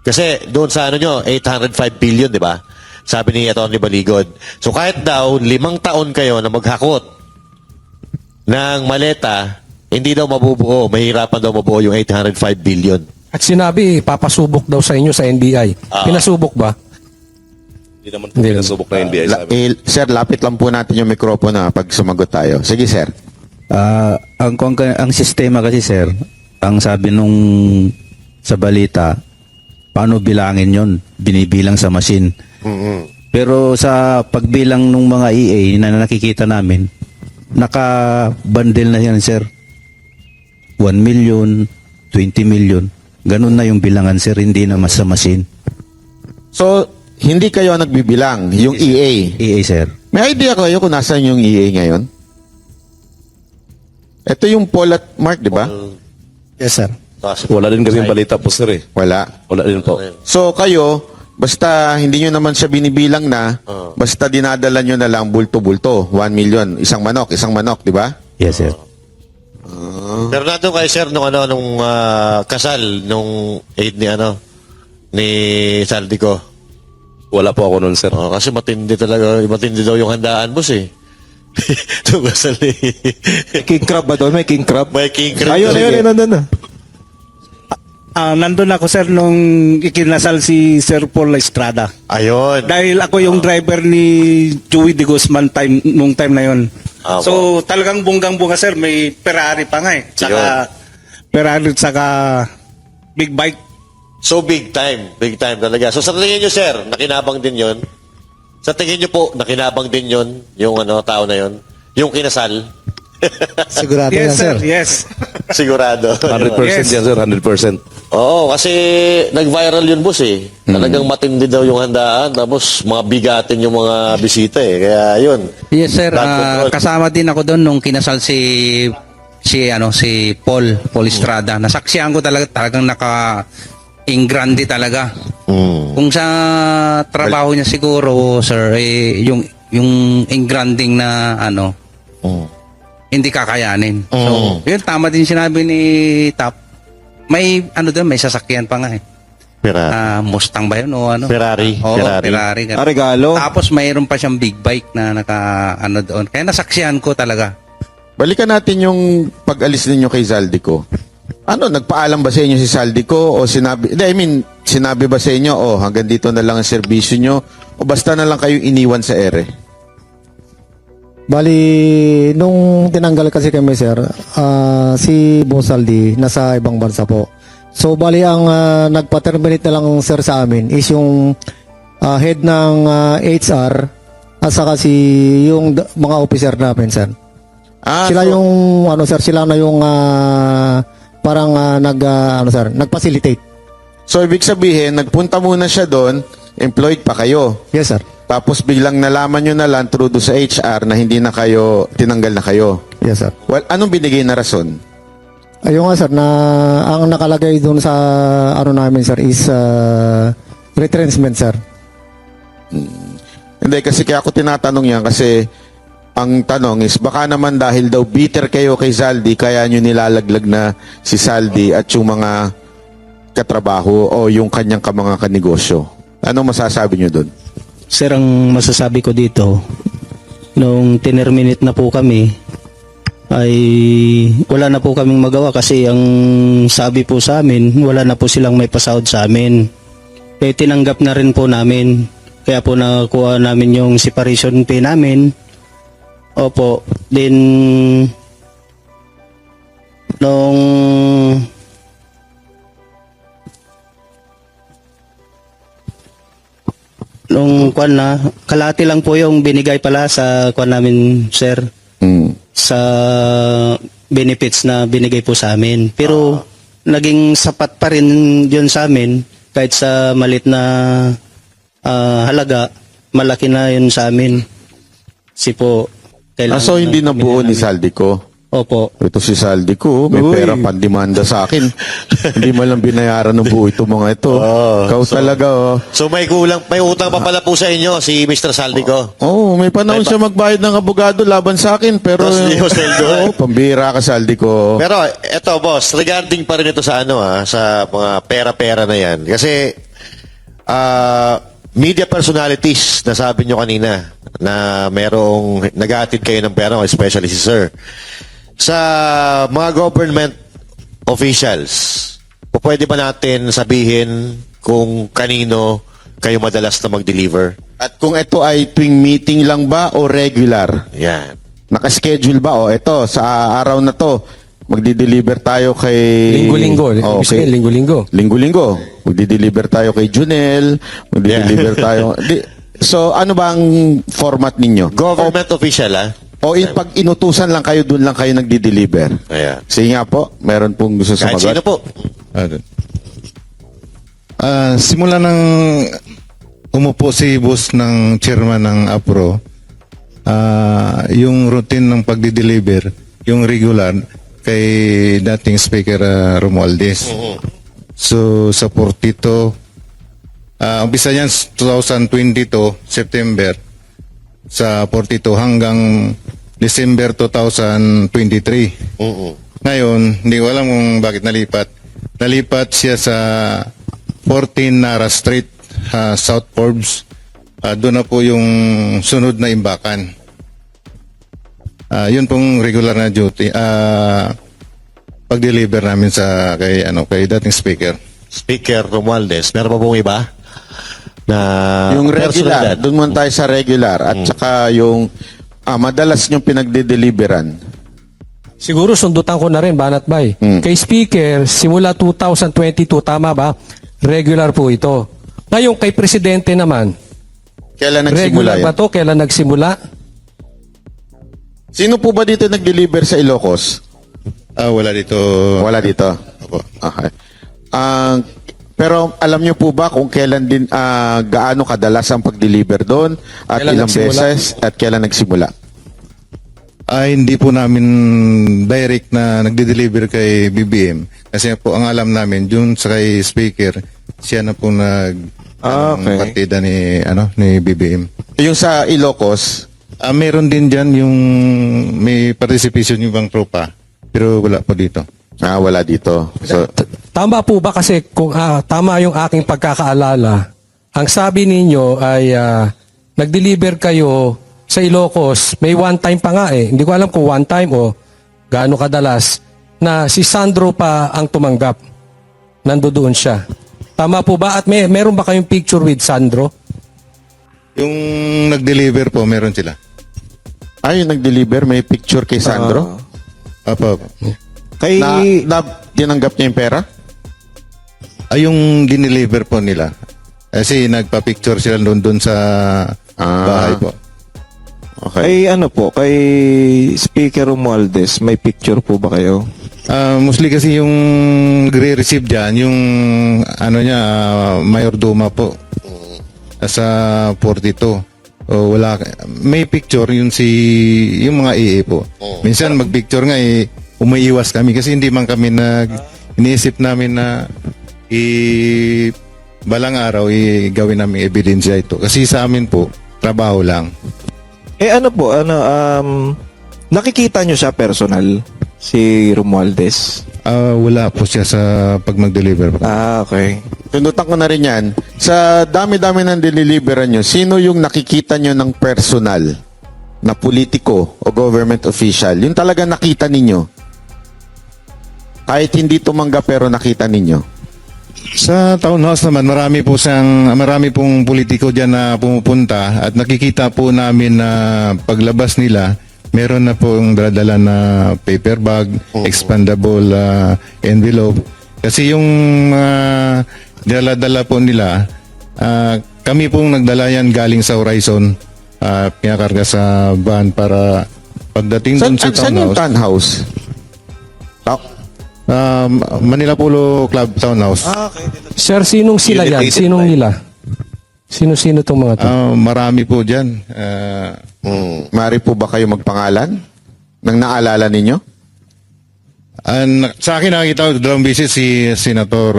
Kasi doon sa ano nyo, 805 billion, di ba? Sabi ni Atty. Baligod. So kahit daw 5 taon kayo na maghakot ng maleta, hindi daw mabubuo, mahirapan daw mabuo yung 805 billion. At sinabi, papasubok daw sa inyo sa NBI. Pinasubok ba? Hindi naman po pinasubok na NBI sa amin. Sir, lapit lang po natin yung mikropono pag sumagot tayo. Sige, sir. Ang sistema kasi, sir, ang sabi nung sa balita, paano bilangin yon? Binibilang sa machine. Pero sa pagbilang ng mga EA na nakikita namin, naka-bundle na yan, sir. 1 million, 20 million. Ganun na yung bilangan, sir, hindi na mas sa machine. So, hindi kayo nagbibilang, yung EA. EA, sir. May idea kayo kung nasaan yung EA ngayon? Ito yung Paul at Mark, di ba? Yes, sir. Wala din kasi yung balita po, sir, Wala. Wala din po. So, kayo, basta hindi nyo naman siya binibilang na, basta dinadala nyo na lang bulto-bulto, 1 million, isang manok, di ba? Yes, sir. Pero nandun kayo, sir, nung kasal, nung aid ni Saldico. Wala po ako nun, sir. Kasi matindi daw yung handaan, boss eh. Nung kasal May king crab ba doon? May king crab? May king crab. Ayun. Nandun ako, sir, nung ikinasal si Sir Paul Estrada. Ayun. Dahil ako yung driver ni Joey de Guzman nung time na yon. So talagang bunggang-bunga, sir, may Ferrari pa nga eh. Saka Ferrari saka big bike. So big time talaga. So sa tingin nyo, sir, nakinabang din yon? Sa tingin nyo po, nakinabang din yon yung tao na yon? Yung kinasal? Sigurado yan, Yes, sir. sir. Yes. Sigurado. 100% Yes. yan, sir, 100%. Oo, kasi nag-viral yun, boss eh. Talagang matindi daw yung handaan, tapos mga bigatin yung mga bisita eh. Kaya yun. Yes, sir. Flood control. Kasama din ako doon nung kinasal si Paul Estrada. Nasaksihan ko talagang naka-ingrandi talaga. Kung sa trabaho niya siguro, sir, yung ingranding na hindi kakayanin. So, yun, tama din sinabi ni Tap. May doon, may sasakyan pa nga eh. Mustang ba yun o ano? Ferrari. Oo, Ferrari. Regalo. Tapos mayroon pa siyang big bike na doon. Kaya nasaksihan ko talaga. Balikan natin yung pag-alis ninyo kay Saldico. Nagpaalam ba sa inyo si Saldico o sinabi ba sa inyo, hanggang dito na lang ang serbisyo nyo o basta na lang kayo iniwan sa ere? Bali, nung tinanggal kasi kami, sir, si Boss Saldi nasa ibang bansa po. So, bali, ang nagpa-terminate na lang, sir, sa amin is yung head ng HR at saka yung mga officer namin, sir. Sila so, yung, sir, sila na yung parang nag-facilitate. so ibig sabihin, nagpunta muna siya doon, employed pa kayo. Yes, sir. Tapos biglang nalaman nyo na lang through do sa HR na hindi na kayo, tinanggal na kayo. Yes, sir. Well, anong binigay na rason? Ayun nga, sir, na ang nakalagay doon sa namin, sir, is retrenchment, sir. Hindi, kasi kaya ako tinatanong yan kasi ang tanong is baka naman dahil daw bitter kayo kay Saldi kaya nyo nilalaglag na si Saldi at yung mga katrabaho o yung kanyang mga kanegosyo. Anong masasabi nyo doon? Sir, ang masasabi ko dito, nung tinerminate na po kami, ay wala na po kaming magawa kasi ang sabi po sa amin, wala na po silang may pasahod sa amin. Eh, tinanggap na rin po namin. Kaya po nakuha namin yung separation pay namin. Opo. Then, nung kwan na, kalahati lang po yung binigay pala sa kwan namin, sir. Sa benefits na binigay po sa amin. Pero naging sapat pa rin yun sa amin kahit sa malit na halaga, malaki na yun sa amin. Kasi po, kailangan So hindi na buo ni namin. Saldi ko? Opo. Ito si Saldi ko, may Uy. pera pandemanda sa akin. Hindi mo lang binayaran ng buo ito mga ito. Ikaw talaga, oh. So may utang pa pala po sa inyo si Mr. Saldico. Oh, may panahon siya magbayad ng abogado laban sa akin, pero Tapos hindi ko sweldo, eh. Oo, pambira ka Saldi ko. Pero eto boss, regarding pa rin ito sa sa mga pera-pera na yan. Kasi media personalities, nasabi nyo kanina na merong nag-aatid kayo ng pera, especially si Sir. Sa mga government officials, pwede ba natin sabihin kung kanino kayo madalas na mag-deliver? At kung ito ay tuwing meeting lang ba o regular? Yan. Naka-schedule ba? O ito, sa araw na to, magdi-deliver tayo kay... Linggo-linggo. Oh, Ibig sabihin, linggo-linggo. Linggo-linggo. Magdi-deliver tayo kay Junel. Magdi-deliver tayo... So, ano ba ang format ninyo? Government official, O pag inutusan lang kayo, doon lang kayo nagdi-deliver? Ayan. Sige nga po, meron pong gusto Kahit sumagot. sino po. Simula nang umupo si boss ng chairman ng APRO, yung routine ng pagdi-deliver, yung regular, kay dating Speaker Romualdez. So, sa 42, umpisa yan 2022, September, sa 42 hanggang December 2023. Ngayon, hindi ko alam kung bakit nalipat. Nalipat siya sa 14 Nara Street, South Forbes. Doon na po yung sunod na imbakan. Yun pong regular na duty. Pag-deliver namin sa kay dating speaker. Speaker Romualdez. Meron pa pong iba? Na Yung regular, personalidad? doon muna tayo sa regular. At saka yung madalas yung pinagde-deliveran. Siguro sundutan ko na rin, Banat Bay. Kay Speaker, simula 2022, tama ba? Regular po ito. Ngayon, kay Presidente naman, Kailan nagsimula regular yan? ba to? Kailan nagsimula? Sino po ba dito nag-deliver sa Ilocos? Wala dito. Wala dito. Opo. Okay. Pero alam niyo po ba kung kailan din gaano kadalas ang pag-deliver doon at Kailan ilang nagsimula? beses at kailan nagsimula? Hindi po namin direct na nagde-deliver kay BBM. Kasi po ang alam namin, dun sa kay speaker, siya na po Okay. partida ni BBM. Yung sa Ilocos, Meron din dyan yung may participation yung ibang tropa. Pero wala po dito. wala dito. So, Tama po ba kasi kung tama yung aking pagkakaalala, ang sabi ninyo ay nag-deliver kayo sa Ilocos, may one time pa nga eh. Hindi ko alam kung one time o gaano kadalas na si Sandro pa ang tumanggap. Nandoon siya. Tama po ba? At meron ba kayong picture with Sandro? Yung nag-deliver po, meron sila. Ay, yung nag-deliver, may picture kay Sandro? Apo. Kay, na tinanggap niya yung pera? Ay, yung dineliver po nila. Kasi nagpa-picture sila doon sa bahay po. Okay. kay ano po, kay Speaker Romualdez, may picture po ba kayo? Mostly kasi yung nagre-receive dyan, yung ano niya, Mayordoma po. Sa 42. O wala, may picture yung yung mga EA po. Minsan mag-picture nga umiiwas kami kasi hindi man kami iniisip namin na balang araw gawin namin ebidensya ito. Kasi sa amin po, trabaho lang. Ano po, nakikita nyo siya personal, si Romualdez? Wala po siya sa pag mag-deliver. Okay. Tundutan ko na rin yan. Sa dami-dami ng diniliberan nyo, sino yung nakikita nyo ng personal na politiko o government official? Yung talaga nakita ninyo? Kahit hindi tumanggap pero nakita ninyo? Sa townhouse naman, marami pong politiko diyan na pumupunta at nakikita po namin na paglabas nila, meron na pong dala na paper bag, expandable envelope. Kasi yung dala-dala po nila, kami pong nagdala yan galing sa Horizon, pinakarga sa van para pagdating doon sa Saan yung townhouse. townhouse? Manila Polo Club Townhouse. Sir, sinong sila yan? Sinong nila? Sino-sino tong mga to? Marami po dyan. Mari po ba kayo magpangalan? Nang naalala ninyo? Sa akin nakikita ko, 2 beses si Senator,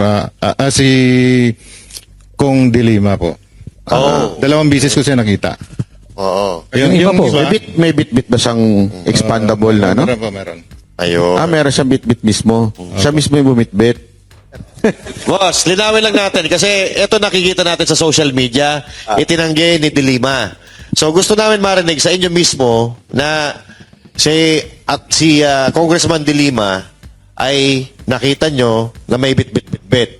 si Kong De Lima po. 2 beses ko siya nakita. Oo. Yung iba po. May bit-bit ba siyang expandable na, no? Meron po, meron. Ayun. Meron siyang bit-bit mismo. Siya mismo yung bumit-bit. Boss, linawin lang natin kasi ito nakikita natin sa social media, itinanggi ni De Lima. So gusto namin marinig sa inyo mismo na si Congressman De Lima ay nakita nyo na may bit-bit-bit-bit.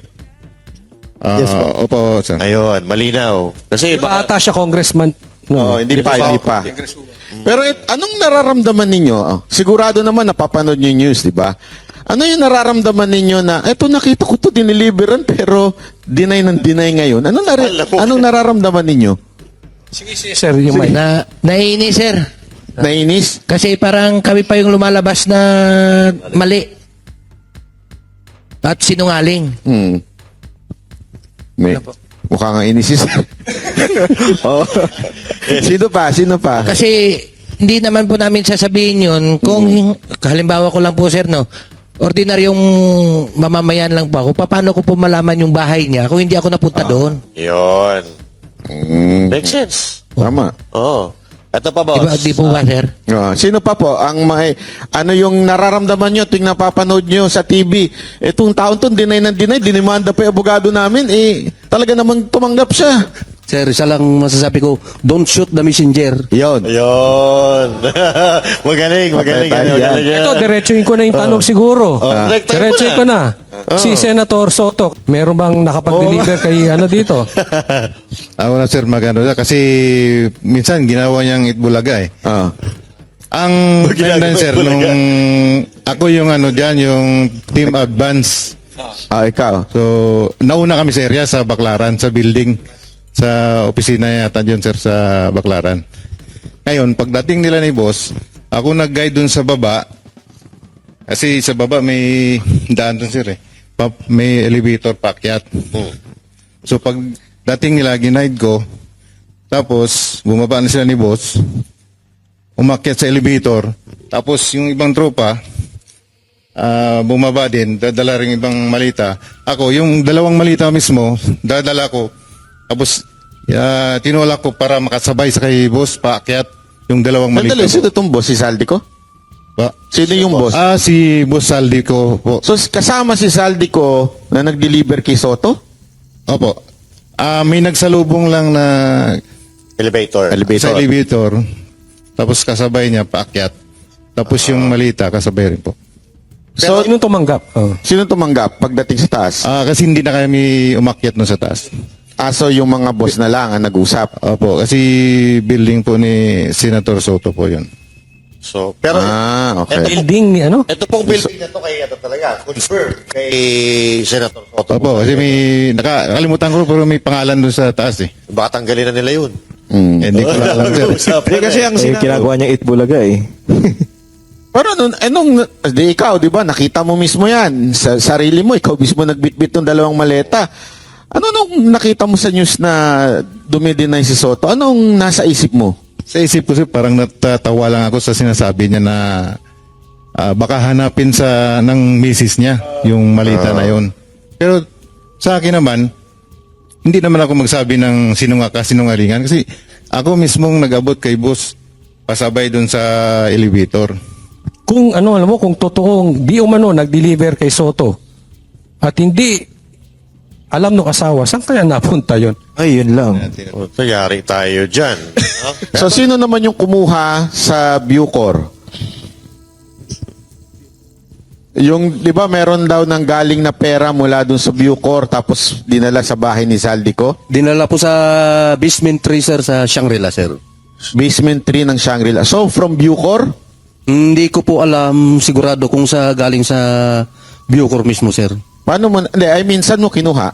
Yes po. Opo, sir. Ayun, malinaw. Kasi Iba ata siya congressman. No, hindi pa. Pero anong nararamdaman ninyo? Sigurado naman napapanood nyo yung news, di ba? Ano yung nararamdaman ninyo na, eto nakita ko to diniliberan pero deny ng deny ngayon. Anong nararamdaman ninyo? Sir, yung may... Naiinis, sir. Nainis? Kasi parang kami pa yung lumalabas na mali. At sinungaling. Mukha nga inisis. Oh. Sino pa? Kasi hindi naman po namin sasabihin yun kung halimbawa ko lang po, sir, no? Ordinaryong mamamayan lang po ako. Paano ko po malaman yung bahay niya kung hindi ako napunta doon? Yun. Makes sense. Tama. Oo. Ito pa, boss. Di po ba, sir? Sino pa po? Ano yung nararamdaman nyo tuwing napapanood nyo sa TV? Itong taon to, deny ng deny, dinimanda pa yung abogado namin. Talaga namang tumanggap siya. Sir, isa lang masasabi ko, don't shoot the messenger. Yun. Magaling. Ito, diretsuin ko na yung tanong siguro. Diretsuin ko na. Si Senator Soto, meron bang nakapag-deliver kay dito? Wala, sir, magano. Kasi minsan ginawa niyang Itbulaga eh. Ang timeline, sir, nung ako yung dyan, yung team advance. Ikaw. So, nauna kami sa area sa Baclaran, sa building. Sa opisina yata dyan, sir, sa Baclaran. Ngayon, pagdating nila ni boss, ako nag-guide dun sa baba. Kasi sa baba may daan dun, sir, eh. May elevator paakyat. So, pagdating nila, ginaid ko. Tapos, bumaba na sila ni boss. Umakyat sa elevator. Tapos, yung ibang tropa, bumaba din, dadala rin ibang malita. Ako, yung 2 malita mismo, dadala ko. Tapos, tinulak ko para makasabay sa kay boss, paakyat yung 2 malita. Sino itong boss? Si Saldico? Sino yung boss? Si Boss Saldico po. So, kasama si Saldico na nag-deliver kay Soto? Opo. May nagsalubong lang na Elevator. sa elevator. Tapos kasabay niya, paakyat. Tapos yung malita, kasabay rin po. So, sino tumanggap? Sino tumanggap pagdating sa taas? Kasi hindi na kami umakyat no sa taas. So yung mga boss na lang ang nag-usap? Opo, kasi building po ni Senator Soto po yun. So, pero okay. Building, ano? ito pong building na to kay ano talaga, confirm kay Senator Soto. Opo, kasi nakalimutan ko pero may pangalan doon sa taas eh. Baka tanggalin na nila yun. Hindi ko alam, sir. kasi ang ginagawa niya Itbulaga eh. Pero ikaw, di ba, nakita mo mismo yan. Sa sarili mo, ikaw mismo nagbitbit ng 2 maleta. Ano nung nakita mo sa news na dumidinay si Soto? Anong nasa isip mo? Sa isip ko sir, parang natatawa lang ako sa sinasabi niya na baka hanapin ng misis niya yung malita na yon. Pero sa akin naman, hindi naman ako magsabi ng sinungalingan kasi ako mismong nag-abot kay boss pasabay doon sa elevator. Kung alam mo, kung totoong di umano nag-deliver kay Soto at hindi alam ng asawa, saan kaya napunta yon? Ay, yun lang. So, yari tayo dyan. So, sino naman yung kumuha sa Bucor? Yung, di ba, meron daw ng galing na pera mula dun sa Bucor tapos dinala sa bahay ni Saldico? Dinala po sa basement 3, sir, sa Shangri-La, sir. Basement 3 ng Shangri-La. So, from Bucor? Hindi ko po alam sigurado kung galing sa Bucor mismo, sir. Paano mo, saan mo kinuha?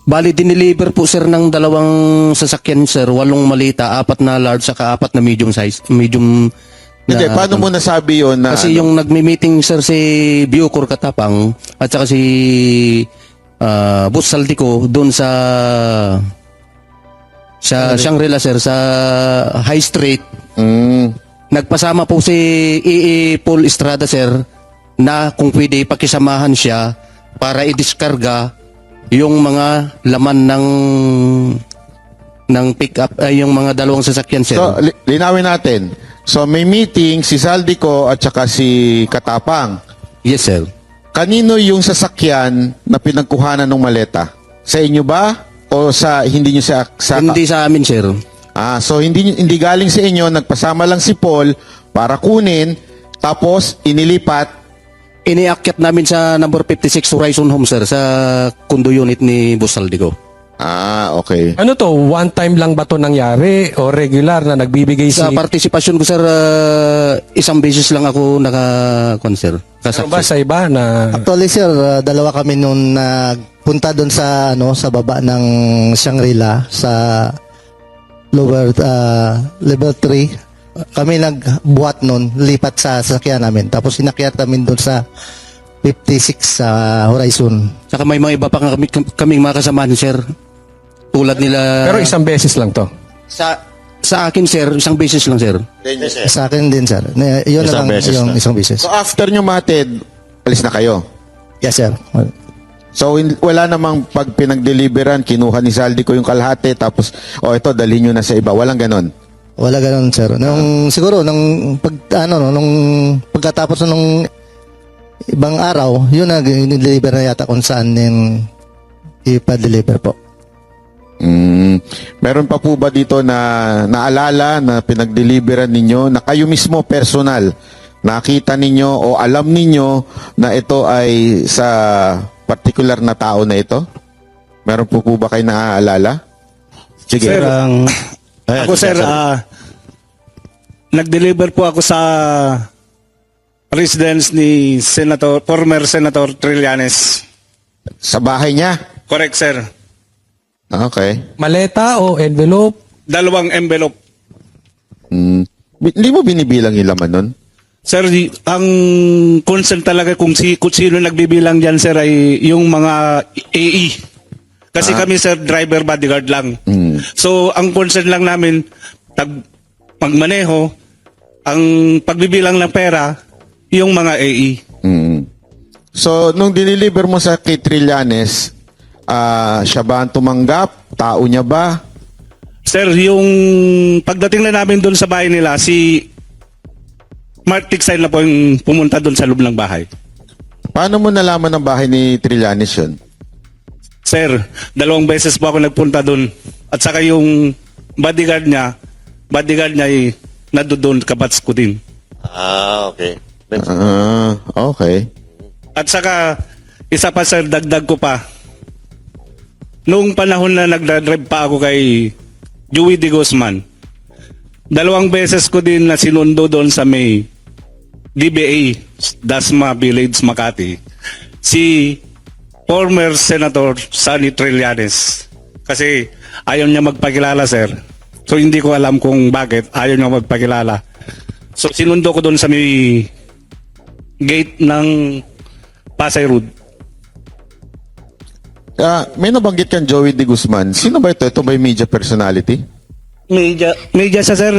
Bali, dineliver po, sir, ng 2 sasakyan, sir. 8 malita, 4 na large, saka 4 na medium size. Medium Hindi, paano mo nasabi yun na... Kasi yung nagmi-meeting, sir, si Bucor Katapang at saka si Boss Saldico doon sa Shangri-La, sir, sa High Street. Nagpasama po si Paul Estrada, sir, na kung pwede pakisamahan siya para i-diskarga yung mga laman ng pick-up, yung mga 2 sasakyan, sir. So, linawin natin. So, may meeting si Saldico at saka si Katapang. Yes, sir. Kanino yung sasakyan na pinagkuhanan ng maleta? Sa inyo ba? O hindi nyo Hindi sa amin, sir. So hindi galing sa inyo, nagpasama lang si Paul para kunin, tapos inilipat. Iniakyat namin sa number 56 Horizon Home, sir, sa condo unit ni Boss Saldico. Okay. Ano to, one time lang ba to nangyari o regular na nagbibigay Sa partisipasyon ko, sir, 1 beses lang ako sir. Ano ba sa iba na... Actually, sir, 2 kami noon nagpunta doon sa baba ng Shangri-La sa lower level 3. Kami nagbuhat noon, lipat sa sasakyan namin. Tapos inakyat namin doon sa 56 sa Horizon. Saka may mga iba pa kaming mga kasamahan, sir. Tulad nila... Pero 1 beses lang to. Sa akin, sir, 1 beses lang, sir. Sa akin din, sir. Yun na lang yung 1 beses. So after nyo matid, alis na kayo? Yes, sir. So wala namang pag pinag-deliveran, kinuha ni Saldico yung kalahati, tapos, ito, dalhin nyo na sa iba. Walang ganon? Wala ganun, sir. Siguro, nung pagkatapos nung ibang araw, yun na, deliver na yata kung saan yung ipa-deliver po. Meron pa po ba dito na naalala na pinag-deliveran ninyo na kayo mismo personal nakita ninyo o alam ninyo na ito ay sa particular na tao na ito? Meron po ba kayo naaalala? Sige. Sir, ako sir, nag-deliver po ako sa residence ni former Senator Trillanes. Sa bahay niya? Correct, sir. Okay. Maleta o envelope? 2 envelope. Hindi mo binibilang yung laman nun? Sir, ang concern talaga kung sino nagbibilang dyan, sir, ay yung mga AE. Kasi kami, sir, driver bodyguard lang. So, ang concern lang namin, magmaneho, ang pagbibilang ng pera, yung mga AE. So, nung diniliver mo sa kay Trillanes, siya ba ang tumanggap? Tao niya ba? Sir, yung pagdating na namin doon sa bahay nila, si Mark Tixay na po yung pumunta doon sa loob ng bahay. Paano mo nalaman ng bahay ni Trillanes yun? Sir, 2 beses po ako nagpunta doon. At saka yung bodyguard niya ay nadoon kabats ko din. Okay. Okay. At saka, isa pa sir, dagdag ko pa. Noong panahon na nagdadrive pa ako kay Joey De Guzman, Dalawang beses ko din na sinundo doon sa may DBA, Dasma Village, Makati, si former Senator Sonny Trillanes. Kasi ayaw niya magpakilala, sir. So hindi ko alam kung bakit ayaw niya magpakilala. So sinundo ko doon sa may gate ng Pasay Road. May nabanggit kang Joey De Guzman. Sino ba ito? Ito ba yung media personality? Media siya, sir.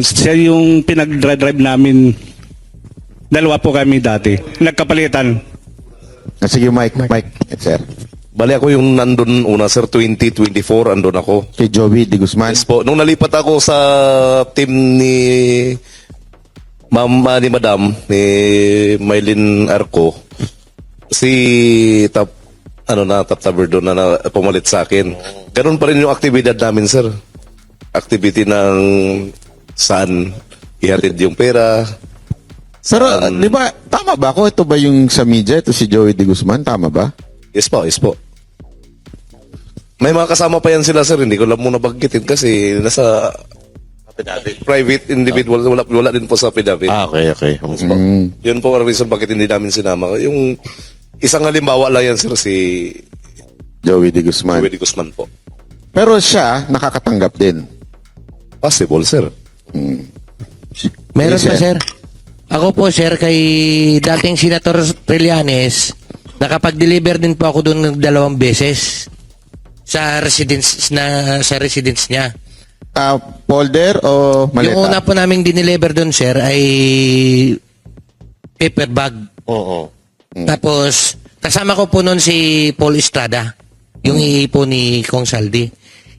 Siya yung pinag-drive namin. Dalawa po kami dati. Nagkapalitan. Sige, Mike, sir. Bali ako yung nandun una, sir, 2024, andun ako. Kay Joey De Guzman. Yes po. Nung nalipat ako sa team ni ni Madam, ni Maylin Arco, si Top Taberdo na pumalit sa akin. Ganun pa rin yung aktibidad namin, sir. Activity ng saan ihatid yung pera. Pero, di ba, tama ba ako? Ito ba yung sa media? Ito si Joey De Guzman? Tama ba? Yes po, yes po. May mga kasama pa yan sila, sir. Hindi ko lang muna baggitin kasi nasa private individual. Wala din po sa affidavit. Okay. Yun po ang reason bakit hindi namin sinama. Yung isang halimbawa lang yan, sir, si Joey De Guzman. Joey De Guzman po. Pero siya, nakakatanggap din. Possible, sir. Meron Yes, pa, sir. sir. Ako po, sir, kay dating Senator Trillanes, nakapag-deliver din po ako doon ng 2 beses sa residence niya. Folder o maleta? Yung una po naming dineliver doon, sir, ay paper bag. Oo. Tapos, kasama ko po noon si Paul Estrada, yung iipo ni Kong Saldi.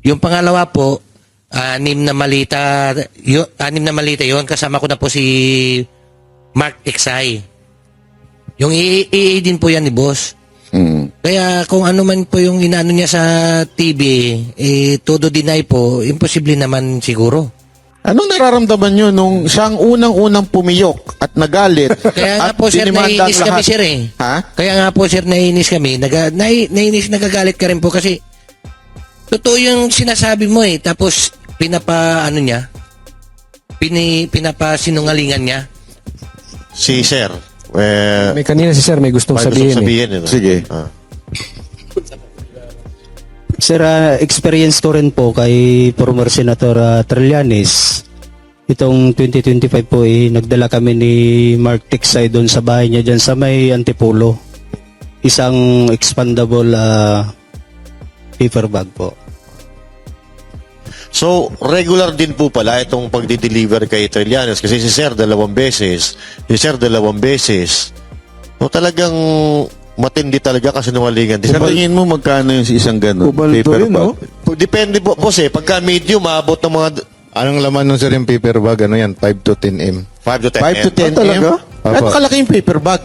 Yung pangalawa po, 6 na malita yon, kasama ko na po si Mark Exay. Yung II din po yan ni boss. Kaya kung ano man po yung inaano niya sa TV, todo deny po, imposible naman siguro. Anong nararamdaman nyo nung siyang unang-unang pumiyok at nagalit? Kaya nga at po, sir, dinimanda ang naiinis kami, lahat? sir, eh. Ha? Kaya nga po, sir, naiinis kami. Nagagalit ka rin po kasi totoo yung sinasabi mo, eh. Tapos, pinapasinungalingan niya. Si Sir. May kanina si Sir may gustong sabihin. Sige. Sir, experience ko rin po kay former Senator Trillanes. Itong 2025 po nagdala kami ni Mark Tiksay doon sa bahay niya dyan sa may Antipolo. Isang expandable paper bag po. So, regular din po pala itong pagdi-deliver kay Trillanes kasi si Sir 2 beses, si Sir 2 beses. O talagang matindi talaga kasi nungalingan. Sa tingin mo magkano yung isang ganun? Kubalto yun, no? Depende po, boss eh. Pagka medium, maabot ng mga Anong laman nun, sir, yung paper bag? Ano yan? 5 to 10 m. 5 to 10 5 to 10 talaga? At kalaki yung paper bag.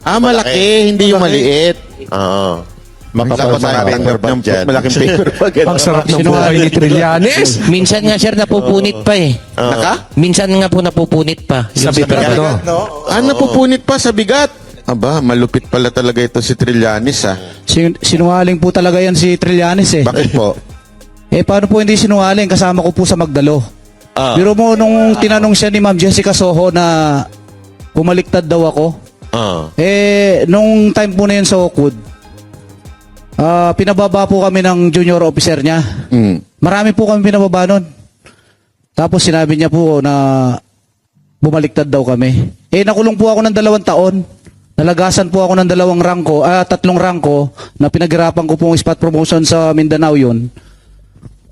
Malaki, hindi yung maliit. Oo. Makapal sa paper bag dyan. Malaking paper bag. Ang sarap ng buhay ni Trillanes. Minsan nga, sir, napupunit pa eh. Minsan nga po napupunit pa. Sa paper Napupunit pa sa bigat. Aba, malupit pala talaga ito si Trillanes, ha? Sinungaling po talaga yan si Trillanes eh. Bakit po? Paano po hindi sinungaling? Kasama ko po sa Magdalo. Biro mo nung tinanong siya ni Ma'am Jessica Soho na bumaliktad daw ako. Nung time po na yun sa Oakwood, pinababa po kami ng junior officer niya. Marami po kami pinababa nun. Tapos sinabi niya po na bumaliktad daw kami. Nakulong po ako ng 2 taon. Nalagasan po ako ng 3 rangko na pinaghirapan ko pong spot promotion sa Mindanao yun.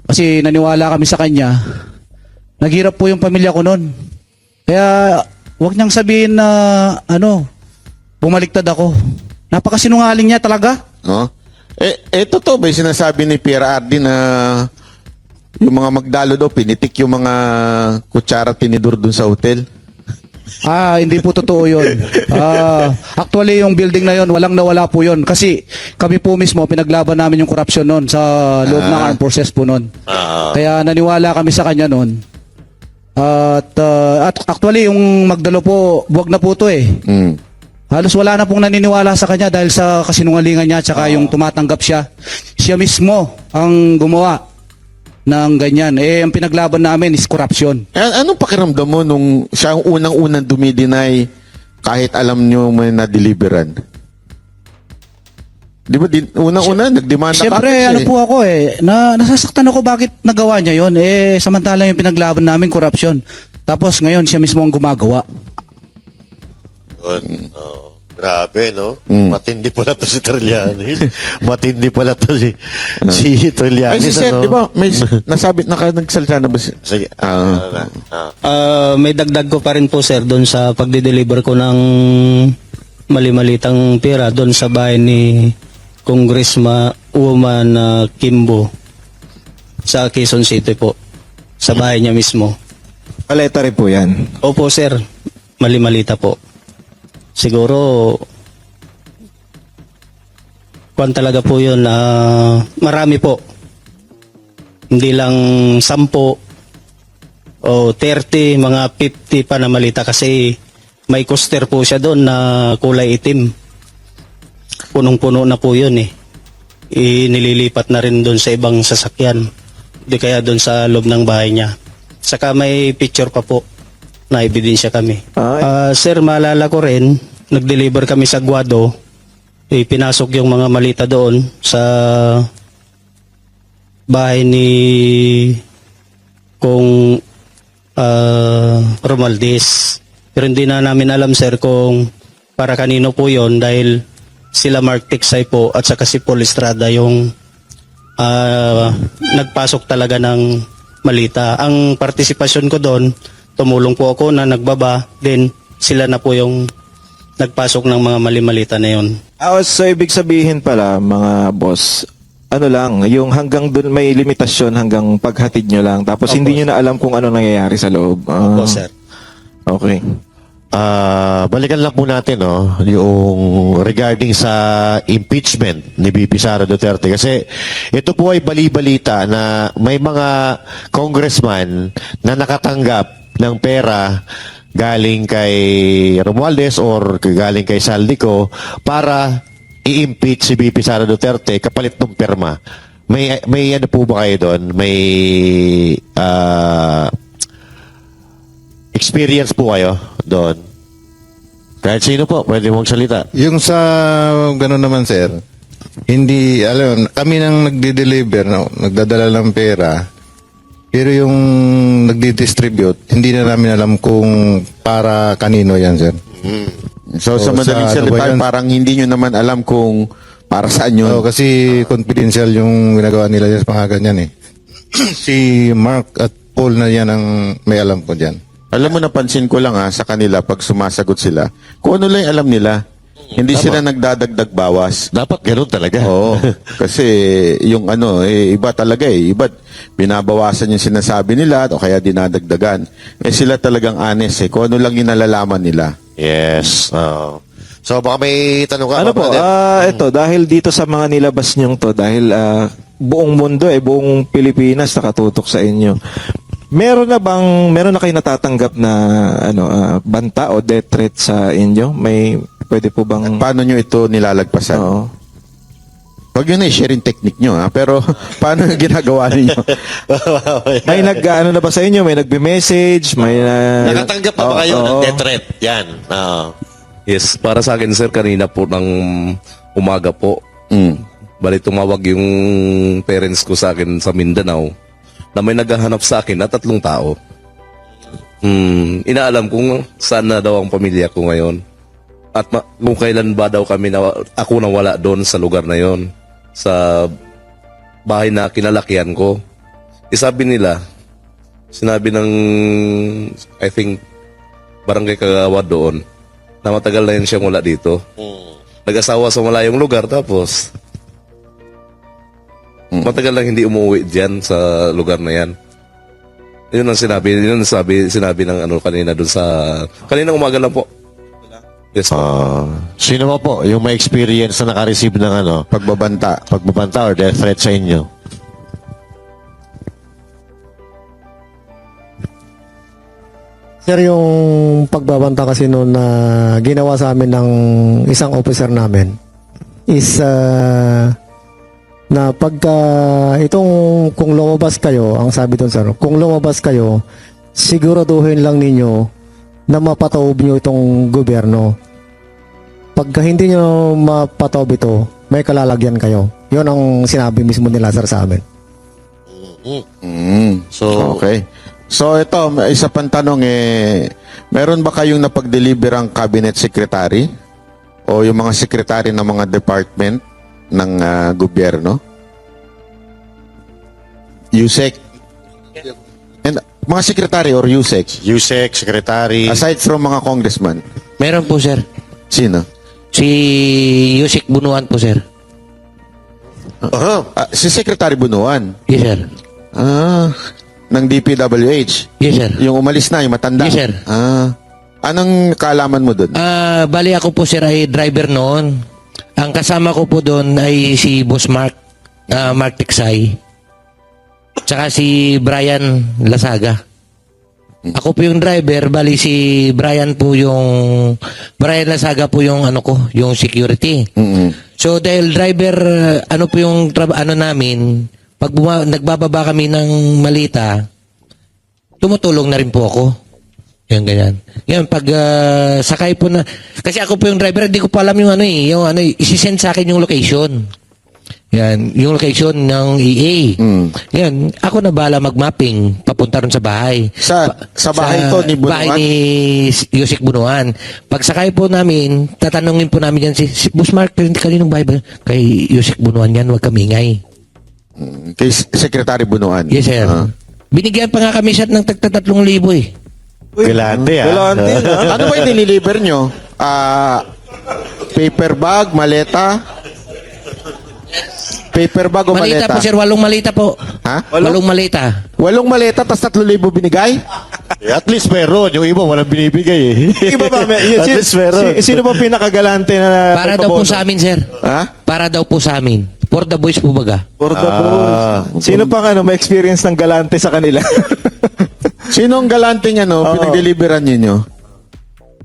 Kasi naniwala kami sa kanya. Naghirap po yung pamilya ko noon. Kaya wag niyang sabihin na bumaliktad ako. Napakasinungaling niya talaga. Totoo ba yung sinasabi ni Pierre Ardi na yung mga magdalo daw, pinitik yung mga kutsara tinidor dun sa hotel? Hindi po totoo yun. Actually, yung building na yun, walang nawala po yun. Kasi kami po mismo, pinaglaban namin yung corruption noon sa loob ng armed forces po noon. Kaya naniwala kami sa kanya noon. At actually, yung Magdalo po, buwag na po to eh. Halos wala na pong naniniwala sa kanya dahil sa kasinungalingan niya tsaka yung tumatanggap siya. Siya mismo ang gumawa ng ganyan. Ang pinaglaban namin is corruption. Anong pakiramdam mo nung siya ang unang-unang dumidinay kahit alam nyo may na-deliveran? Di ba, unang-una, nagdemanda ka? Siyempre, ano po ako nasasaktan ako bakit nagawa niya yon. Samantalang yung pinaglaban namin, corruption. Tapos ngayon, siya mismo ang gumagawa. Yun. Grabe, no? Matindi pala to si Trillanes. Matindi pala to si Ay, Trillanes. si Seth, di ba, may nasabi, nagsalita na ba si... Sige. May dagdag ko pa rin po sir doon sa pagde-deliver ko ng mali-malitang pera doon sa bahay ni Congresswoman Kimbo sa Quezon City po. Sa bahay niya mismo. Paleta rin po yan. Opo sir, mali-malita po. Siguro kwan talaga po yun, marami po. Hindi lang 10 o 30, mga 50 pa na malita kasi may coaster po siya doon na kulay itim. Punong-puno na po yun Nililipat na rin doon sa ibang sasakyan. Di kaya doon sa loob ng bahay niya. Saka may picture pa po na ebidensya kami. Sir, maalala ko rin, nag-deliver kami sa Guado. Pinasok yung mga malita doon sa bahay ni Kung Romualdez. Pero hindi na namin alam sir kung para kanino po yon dahil sila Mark Tiksay po at saka si Paul Estrada yung nagpasok talaga ng malita. Ang partisipasyon ko doon, tumulong po ako na nagbaba, then sila na po yung nagpasok ng mga mali-malita na yun. So ibig sabihin pala mga boss, ano lang, yung hanggang dun may limitasyon hanggang paghatid nyo lang. Tapos hindi nyo na alam kung ano nangyayari sa loob. Opo, sir. Okay. Balikan lang po natin yung regarding sa impeachment ni VP Sara Duterte kasi ito po ay bali-balita na may mga congressman na nakatanggap ng pera galing kay Romualdez or galing kay Saldico para i-impeach si VP Sara Duterte kapalit ng perma. May ano po ba kayo doon? May experience po kayo doon? Kahit sino po, pwede mong salita. Yung sa gano'n naman, sir, hindi, alam, kami nang nagde-deliver, nagdadala ng pera, pero yung nagdi-distribute, hindi na namin alam kung para kanino yan, sir. So, sa madaling salita, parang hindi nyo naman alam kung para saan yun. Kasi confidential yung ginagawa nila sa mga ganyan Si Mark at Paul na yan ang may alam ko dyan. Alam mo, napansin ko lang sa kanila pag sumasagot sila, kung ano lang yung alam nila. Hindi sila nagdadagdag bawas. Dapat ganoon talaga. Oo. Kasi yung iba talaga Iba, binabawasan yung sinasabi nila o kaya dinadagdagan. Sila talagang honest Kung ano lang yung nalalaman nila. Yes. So baka may tanong ka. Ano po, ito, dahil dito sa mga nilabas nyong to, dahil buong mundo buong Pilipinas nakatutok sa inyo. Meron na kayo natatanggap na banta o death threat sa inyo? May pwede po bang... Paano nyo ito nilalagpasan? Oo. Huwag yun sharing technique nyo pero paano yung ginagawa ninyo? May na ba sa inyo? May nagbe-message? May Nakatanggap pa ba kayo ng death threat? Yan. Yes, para sa akin sir, kanina po ng umaga po. Bali tumawag yung parents ko sa akin sa Mindanao na may naghahanap sa akin na 3 tao. Inaalam kung saan na daw ang pamilya ko ngayon. At kung kailan ba daw kami ako nang wala doon sa lugar na yon, sa bahay na kinalakihan ko. Sinabi ng I think barangay Kagawad doon na matagal na yun siyang wala dito. Nag-asawa sa malayong lugar tapos matagal lang hindi umuwi diyan sa lugar na yan. Yun ang sinabi ng kanina doon sa kaninang umaga lang po. Yes, sino po yung may experience na naka-receive ng pagbabanta or death threat sa inyo? Sir, yung pagbabanta kasi noon na ginawa sa amin ng isang officer namin is na pagka itong kung lumabas kayo, ang sabi doon sir, kung lumabas kayo, siguraduhin lang ninyo na mapataob nyo itong gobyerno. Pagka hindi nyo mapataob ito, may kalalagyan kayo. Yun ang sinabi mismo nila sir sa amin. So, Okay. So ito, may isa pang tanong meron ba kayong napag-deliver ang cabinet secretary o yung mga secretary ng mga department ng gobyerno? USEC. And, mga secretary or USEC? USEC, secretary. Aside from mga congressman. Meron po, sir. Sino? Si Yusik Bunuan po, sir. Si Secretary Bunuan. Yes, sir. Ng DPWH. Yes, sir. Yung umalis na, yung matanda. Yes, sir. Anong kaalaman mo doon? Bali ako po, sir, ay driver noon. Ang kasama ko po doon ay si Boss Mark Tiksay. Tsaka si Brian Lasaga. Ako po yung driver, bali si Brian Lasaga po yung yung security. So dahil driver, ano po yung namin, pag nagbababa kami ng Malita, tumutulong na rin po ako. Yan, ganyan. Yan, pag sakay po na, kasi ako po yung driver, hindi ko pa alam isisend sa akin yung location. Yan, yung location ng EA. Yan, ako na bahala mag-mapping papunta ron sa bahay. Sa bahay to ni Bunuan? Bahay ni Yusik Bunuan. Pag sakay po namin, tatanungin po namin yan si Boss Mark, kaninong bahay ba? Kay Yusik Bunuan yan, wag kamingay. Kay Secretary Bunuan? Yes, sir. Binigyan pa nga kami siya ng tagta 3,000 eh. Galante, Ano ba yung diniliver nyo? Paper bag, maleta? Paper bag o maleta? Malita po, sir. 8 malita po. Ha? 8 malita. 8 maleta, tas 3,000 binigay? At least meron. Yung iba walang binibigay eh. Iba ba? At least meron. Sino ba pinakagalante na Para daw po sa amin, sir. Ha? Para daw po sa amin. For the boys po baga. For the boys. Sino pang may experience ng galante sa kanila? Sino ang galante niya, pinag-deliveran ninyo?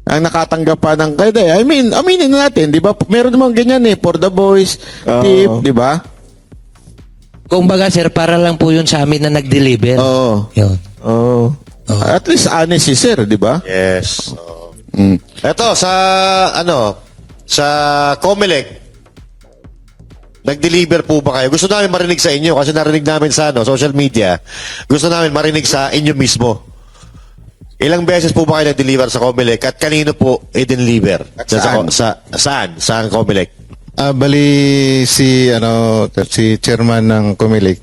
Ang nakatanggap pa ng aminin natin, di ba? Meron namang ganyan for the boys, tip, di ba? Kung baga, sir, para lang po yun sa amin na nag-deliver. Oo. Yun. At least honest si sir, di ba? Yes. Ito, sa Comelec, nag-deliver po ba kayo? Gusto namin marinig sa inyo kasi narinig namin sa social media. Gusto namin marinig sa inyo mismo. Ilang beses po ba kayo nag-deliver sa Comelec at kanino po i-deliver? Saan? Saan Comelec? Bali si chairman ng Comelec.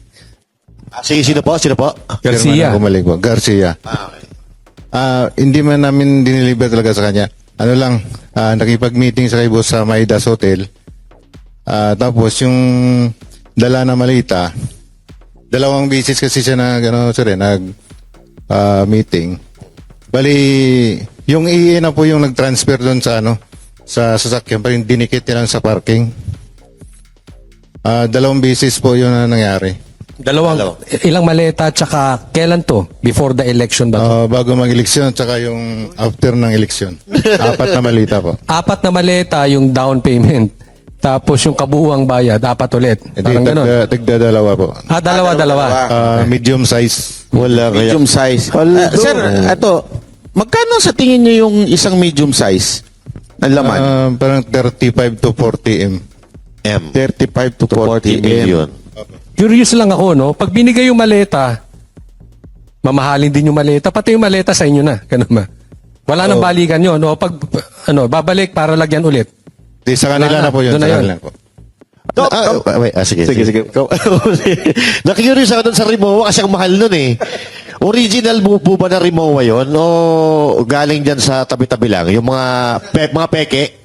Sino po? Chairman ng Comelec po, Garcia. Okay. Hindi man namin diniliver talaga sa kanya. Nakipag-meeting sa kay boss sa Maidas Hotel. Tapos yung dala na malita, 2 beses kasi siya meeting. Bali, yung EA na po yung nag-transfer doon sa sasakyan, pa yung dinikit nila sa parking. 2 beses po yun na nangyari. Ilang maleta, tsaka kailan to? Before the election ba to? Bago mag-eleksyon, tsaka yung after ng eleksyon. 4 na malita po. 4 na maleta yung down payment. Tapos yung kabuuang bayad, 4 ulit. Parang ganun. Tigda-2 po. Dalawa. Medium size. Medium size. Sir, magkano sa tingin nyo yung isang medium size na laman? Parang 35 to 40 M. 35 to 40 million. Curious lang ako, no? Pag binigay yung maleta, mamahalin din yung maleta, pati yung maleta sa inyo na. Ganun ba? Wala nang balikan yun, no? Pag, babalik para lagyan ulit. Sa kanila na po yun. Doon na yun. Sige. Na-curious ako dun sa Rimowa kasi ang mahal nun eh. Original po ba na Rimowa yun? O galing dyan sa tabi-tabi lang? Yung mga peke?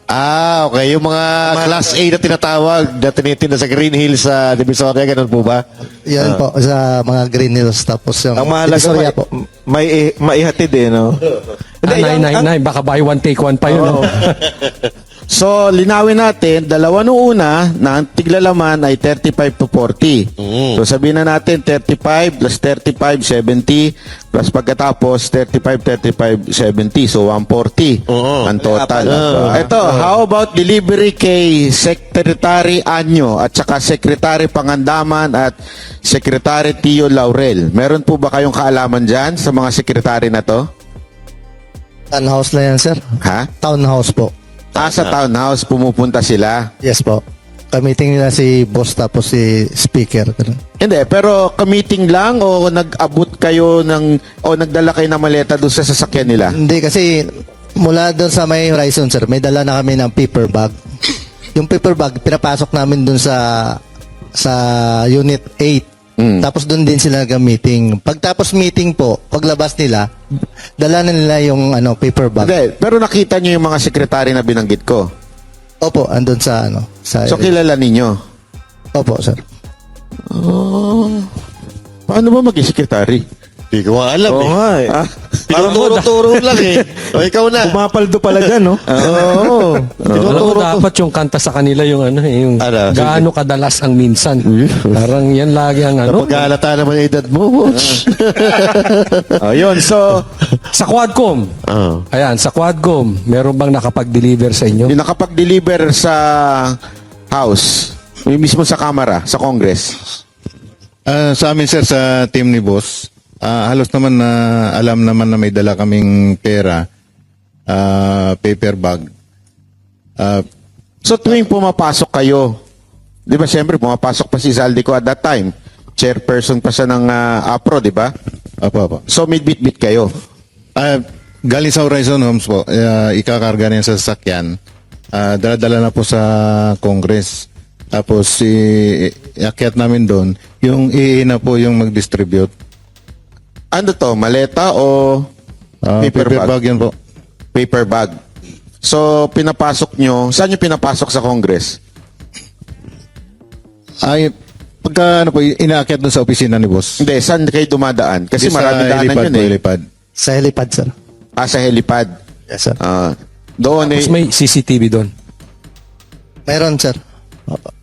Okay. Yung mga Class A na tinatawag na tinitinda sa Green Hills sa Divisoria, ganun po ba? Yan po, sa mga Green Hills. Tapos yung Ang mahalaga Divisoria po. maihatid no? 999, baka buy one take one pa yun. No? So, linawin natin, dalawa nung una, na ang tiglalaman ay 35 to 40. So, sabihin na natin 35 plus 35, 70, plus pagkatapos 35, 35, 70. So, 140 ang total. Ito, how about delivery kay Secretary Anyo at saka Secretary Pangandaman at Secretary Tio Laurel? Meron po ba kayong kaalaman dyan sa mga sekretary na to? Townhouse na yan, sir. Ha? Townhouse po. Sa townhouse, pumupunta sila. Yes po. Kamiting nila si boss tapos si speaker. Ganun. Hindi, pero ka-meeting lang o nag-abot kayo o nagdala kayo ng maleta doon sa sasakyan nila? Hindi kasi mula doon sa may Horizon, sir, may dala na kami ng paper bag. Yung paper bag, pinapasok namin doon sa Unit 8. Tapos doon din sila nag-meeting. Pagtapos meeting po, paglabas nila, dala na nila yung paper bag. Hindi, pero nakita niyo yung mga sekretary na binanggit ko. Opo, andun sa So, kilala ninyo? Opo, sir. Paano ba maging sekretary? Hindi ko alam Oo nga eh. Parang turo lang eh. O, ikaw na. Pumapaldo pala dyan, no? Oo. Alam mo, dapat yung kanta sa kanila yung yung gaano kadalas ang minsan. Parang yan lagi ang Pagkalata naman yung edad mo, Butch. Yun, so, Sa Quadcom. Ayan, sa Quadcom, meron bang nakapag-deliver sa inyo? yung nakapag-deliver sa House, yung mismo sa Kamara, sa Congress. Sa amin sir, sa team ni boss, halos naman na alam naman na may dala kaming pera, paper bag. So, tuwing pumapasok kayo, di ba, siyempre, pumapasok pa si Zaldico at that time. Chairperson pa siya ng APRO, di ba? Apo. So, may bit-bit kayo. Galing sa Horizon Homes po, ikakarga niya sa sasakyan. Dala-dala na po sa Congress. Tapos, iakyat namin doon. Yung na po yung mag-distribute. Ano to, maleta o paper bag? Yun po. Paper bag. So, pinapasok nyo, saan nyo pinapasok sa Congress? Ay, pagka inaakyat doon sa opisina ni boss. Hindi, saan kayo dumadaan? Kasi Sa marami daanan helipad yun po, eh. helipad. Sa helipad, sir. Sa helipad. Yes, sir. Doon Tapos may CCTV doon. Meron, sir.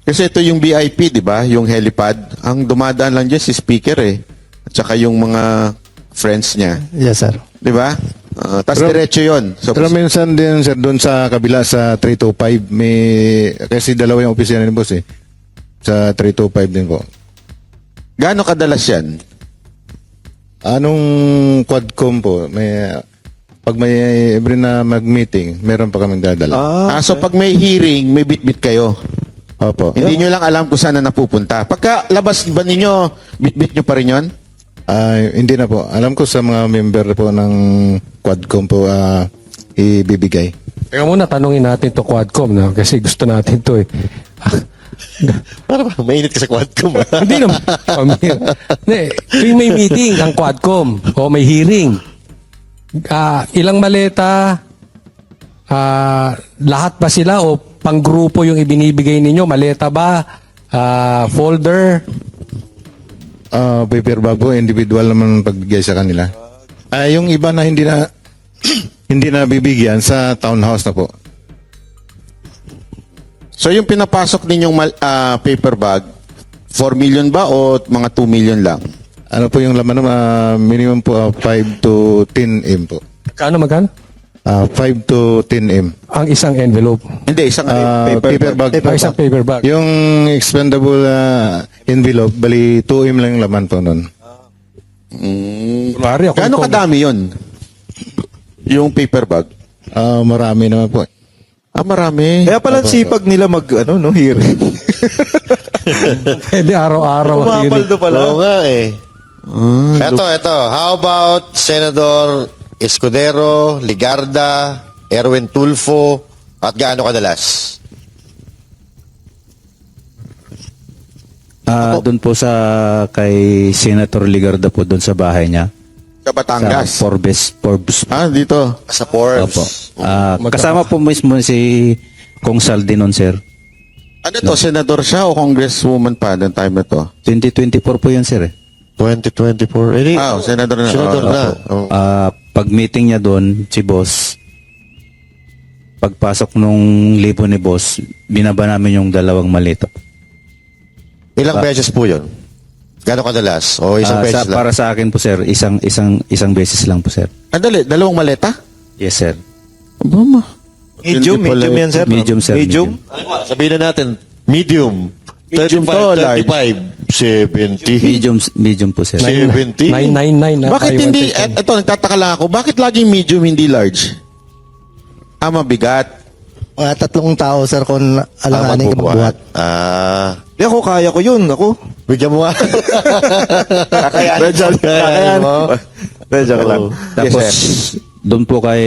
Kasi ito yung VIP, di ba? Yung helipad. Ang dumadaan lang dyan si speaker eh. At saka yung mga friends niya. Yes, sir. Di ba? Tapos diretso yun. So, Pero minsan din sir, doon sa kabila sa 325, kasi dalawa yung opisina ni boss eh. Sa 325 din po. gaano kadalas yan? Anong Quadcom po, pag may every na mag-meeting, meron pa kaming dadala. So pag may hearing, may bit-bit kayo. Opo. Hindi nyo lang alam kung saan na napupunta. Pagka labas ba ninyo, bit-bit nyo pa rin yun? Hindi na po. Alam ko sa mga member po ng Quadcom po ibibigay. Teka muna, tanungin natin to Quadcom na kasi gusto natin to eh. Parang mainit ka sa Quadcom. Hindi naman. Tuwing may meeting ang Quadcom o may hearing, ilang maleta, lahat ba sila o panggrupo yung ibinibigay ninyo? Maleta ba? Folder? Paper bag po, individual naman pagbigay sa kanila. Yung iba na hindi na hindi na bibigyan sa townhouse na po. So yung pinapasok ninyong paper bag, 4 million ba o mga 2 million lang? Ano po yung laman minimum po 5 to 10 M po. Kano magkano? 5 to 10 M. Ang isang envelope. Hindi, isang paper bag. Isang paper bag. Yung expendable envelope, bali 2 M lang yung laman po nun. Gaano kadami yun? Yung paper bag? Marami naman po. Marami. Kaya pala sipag nila hearing. Pwede araw-araw. Pumapaldo pala. Oo nga eh. Ito. How about Senador Escudero, Ligarda, Erwin Tulfo, at gaano kadalas? Doon po sa kay Senator Ligarda po doon sa bahay niya. Sa Batangas? Sa Forbes. Dito. Sa Forbes. Opo. Kasama po mismo si Kong Saldi nun, sir. Ano to, senador siya o congresswoman pa noong time na to? 2024 po yun, sir. 2024. Senador na. Senador na. Pag meeting niya doon, si boss, pagpasok nung libo ni boss, binaba namin yung 2 maleta. Ilang beses po yun? Gano'ng kadalas? O isang beses lang? Para sa akin po sir, isang beses lang po sir. Andali, 2 maleta? Yes sir. Bama. Medium yan, sir. Medium sir. Medium? Sabihin na natin, medium. Medium to, 35, large. 35, 70, Medium po sir. 70. 999 na. Bakit hindi, eto, nagtataka lang ako, bakit laging medium, hindi large? Mabigat. Mga 3 tao, sir, kung alanganin ka magbuhat. Di ako, kaya ko yun. Ako. Bigyan mo nga. Kakayanin mo. Joke lang. Tapos, doon po kay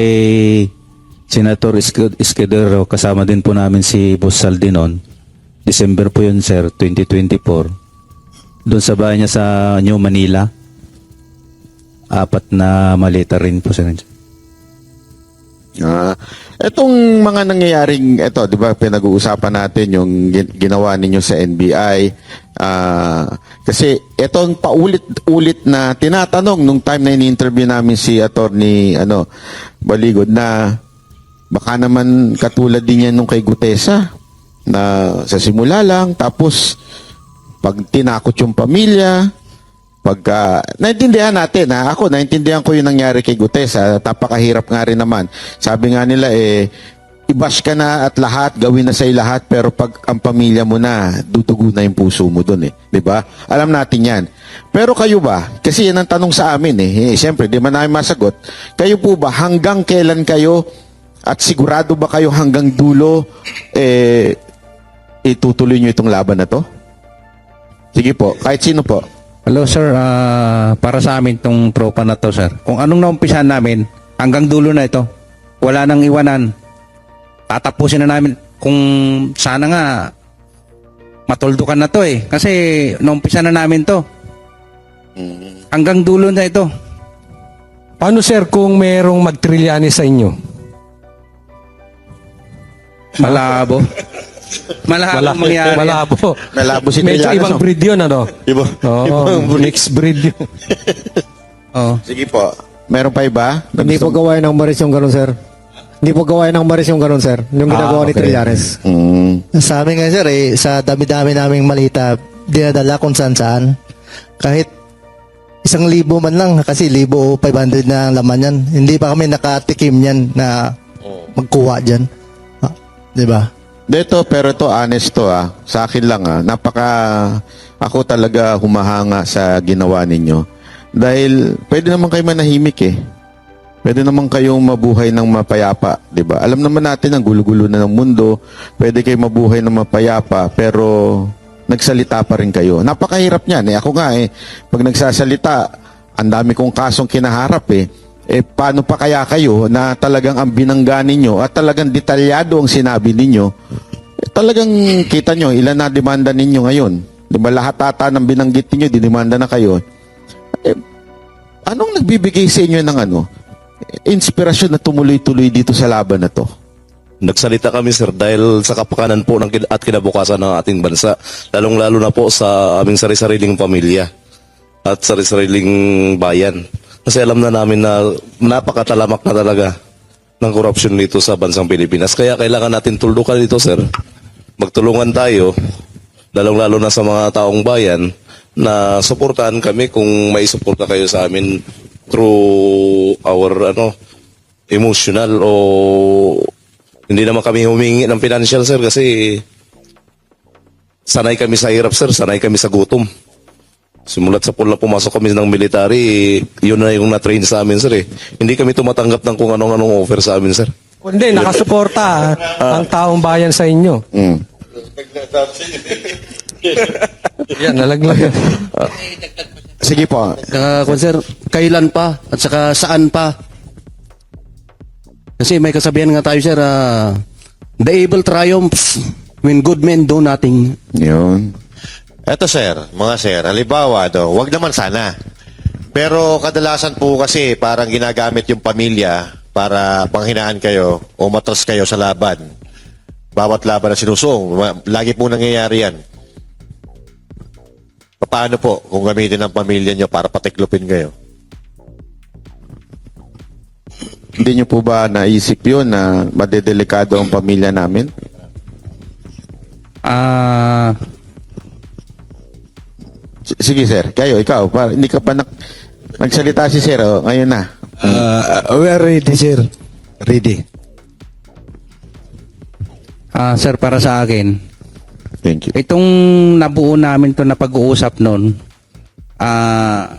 Senator Escudero, kasama din po namin si Boss Saldi noon. December po yun, sir, 2024. Doon sa bahay niya sa New Manila. 4 na maleta rin po, sir. Etong mga nangyayaring, eto, di ba, pinag-uusapan natin yung ginawa ninyo sa NBI. Kasi etong paulit-ulit na tinatanong nung time na in-interview namin si Attorney Baligod na baka naman katulad din yan nung kay Gutesa na sa simula lang, tapos pag tinakot yung pamilya, naintindihan natin, ako naintindihan ko yung nangyari kay Gutesa, napakahirap nga rin naman. Sabi nga nila i-bash ka na at lahat, gawin na sa'yo lahat, pero pag ang pamilya mo na, dudugo na yung puso mo dun, di ba? Alam natin yan. Pero kayo ba, kasi yan ang tanong sa amin siyempre, di man namin masagot, kayo po ba, hanggang kailan kayo, at sigurado ba kayo hanggang dulo, itutuloy nyo itong laban na to? Sige po, kahit sino po. Hello sir, para sa amin tong tropa na to sir. Kung anong naumpisahan namin, hanggang dulo na ito. Wala nang iwanan. Tatapusin na namin kung sana nga matuldukan na to Kasi naumpisa na namin to. Hanggang dulo na ito. Paano sir kung merong mag-Trillanes sa inyo? Malabo. Malabo mangyari. Malabo. Malabo si Medyo Trillanes, ibang breed yun, ano? Mixed breed yun. Sige po. Meron pa iba? Hindi po gawain ng Maris yung ganun, sir. Hindi po gawain ng Maris yung ganun, sir. Yung ginagawa ni Trillanes. Sa amin nga, sir, sa dami-dami naming malita, dinadala kung saan-saan. Kahit 1,000 man lang, kasi 1,500 na ang laman yan. Hindi pa kami nakatikim yan na magkuha dyan. Di ba? Pero ito honest to sa akin lang ako talaga humahanga sa ginawa ninyo. Dahil pwede naman kayo manahimik Pwede naman kayong mabuhay ng mapayapa, di ba? Alam naman natin ang gulo-gulo na ng mundo. Pwede kayo mabuhay ng mapayapa, pero nagsalita pa rin kayo. Napakahirap niyan Ako nga pag nagsasalita, ang dami kong kasong kinaharap paano pa kaya kayo na talagang ang binangga ninyo at talagang detalyado ang sinabi ninyo, talagang kita nyo, ilan na demanda ninyo ngayon? Di ba lahat ata ng binanggit ninyo, dinimanda na kayo. Anong nagbibigay sa inyo ng inspirasyon na tumuloy-tuloy dito sa laban na to? Nagsalita kami sir dahil sa kapakanan po at kinabukasan ng ating bansa, lalong-lalo na po sa aming sari-sariling pamilya at sari-sariling bayan. Kasi alam na namin na napakatalamak na talaga ng korupsyon dito sa bansang Pilipinas. Kaya kailangan natin tuldukan dito, sir. Magtulungan tayo, lalong-lalo na sa mga taong bayan, na suportahan kami kung may suporta kayo sa amin through our emotional o hindi naman kami humingi ng financial, sir, kasi sanay kami sa hirap, sir. Sanay kami sa gutom. Simulat sa pula pumasok kami ng military, yun na yung na-train sa amin, sir. Hindi kami tumatanggap ng kung anong offer sa amin, sir. Hindi, nakasuporta ang taong bayan sa inyo. Yan, nalaglag. Sige po. Sir, kailan pa at saka saan pa? Kasi may kasabihan nga tayo, sir, the evil triumphs when good men do nothing. Yun. Eto sir, mga sir, halimbawa, wag naman sana. Pero kadalasan po kasi parang ginagamit yung pamilya para panghinaan kayo o matras kayo sa laban. Bawat laban na sinusong, lagi po nangyayari yan. Paano po kung gamitin ang pamilya nyo para patiklupin kayo? Hindi nyo po ba naisip yun na madedelikado ang pamilya namin? Sige sir, kayo, ikaw, hindi ka pa nagsalita si sir, ngayon na. We are ready, sir. Ready. Sir, para sa akin, Thank you. itong nabuo namin to na pag-uusap noon,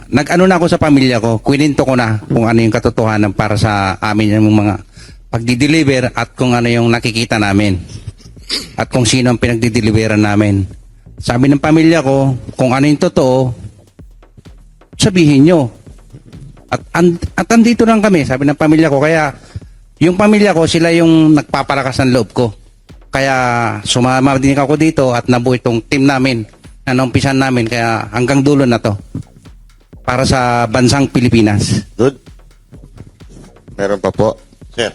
nag-ano na ako sa pamilya ko, kwininto ko na kung ano yung katotohanan para sa amin yung mga pagdi-deliver at kung ano yung nakikita namin at kung sino ang pinagdi-deliveran namin. Sabi ng pamilya ko, kung ano yung totoo, sabihin nyo. At andito lang kami, sabi ng pamilya ko. Kaya yung pamilya ko, sila yung nagpapalakas ng loob ko. Kaya sumama din ako dito at nabuo itong team namin na naumpisan namin. Kaya hanggang dulo na to para sa bansang Pilipinas. Good. Meron pa po. Sir,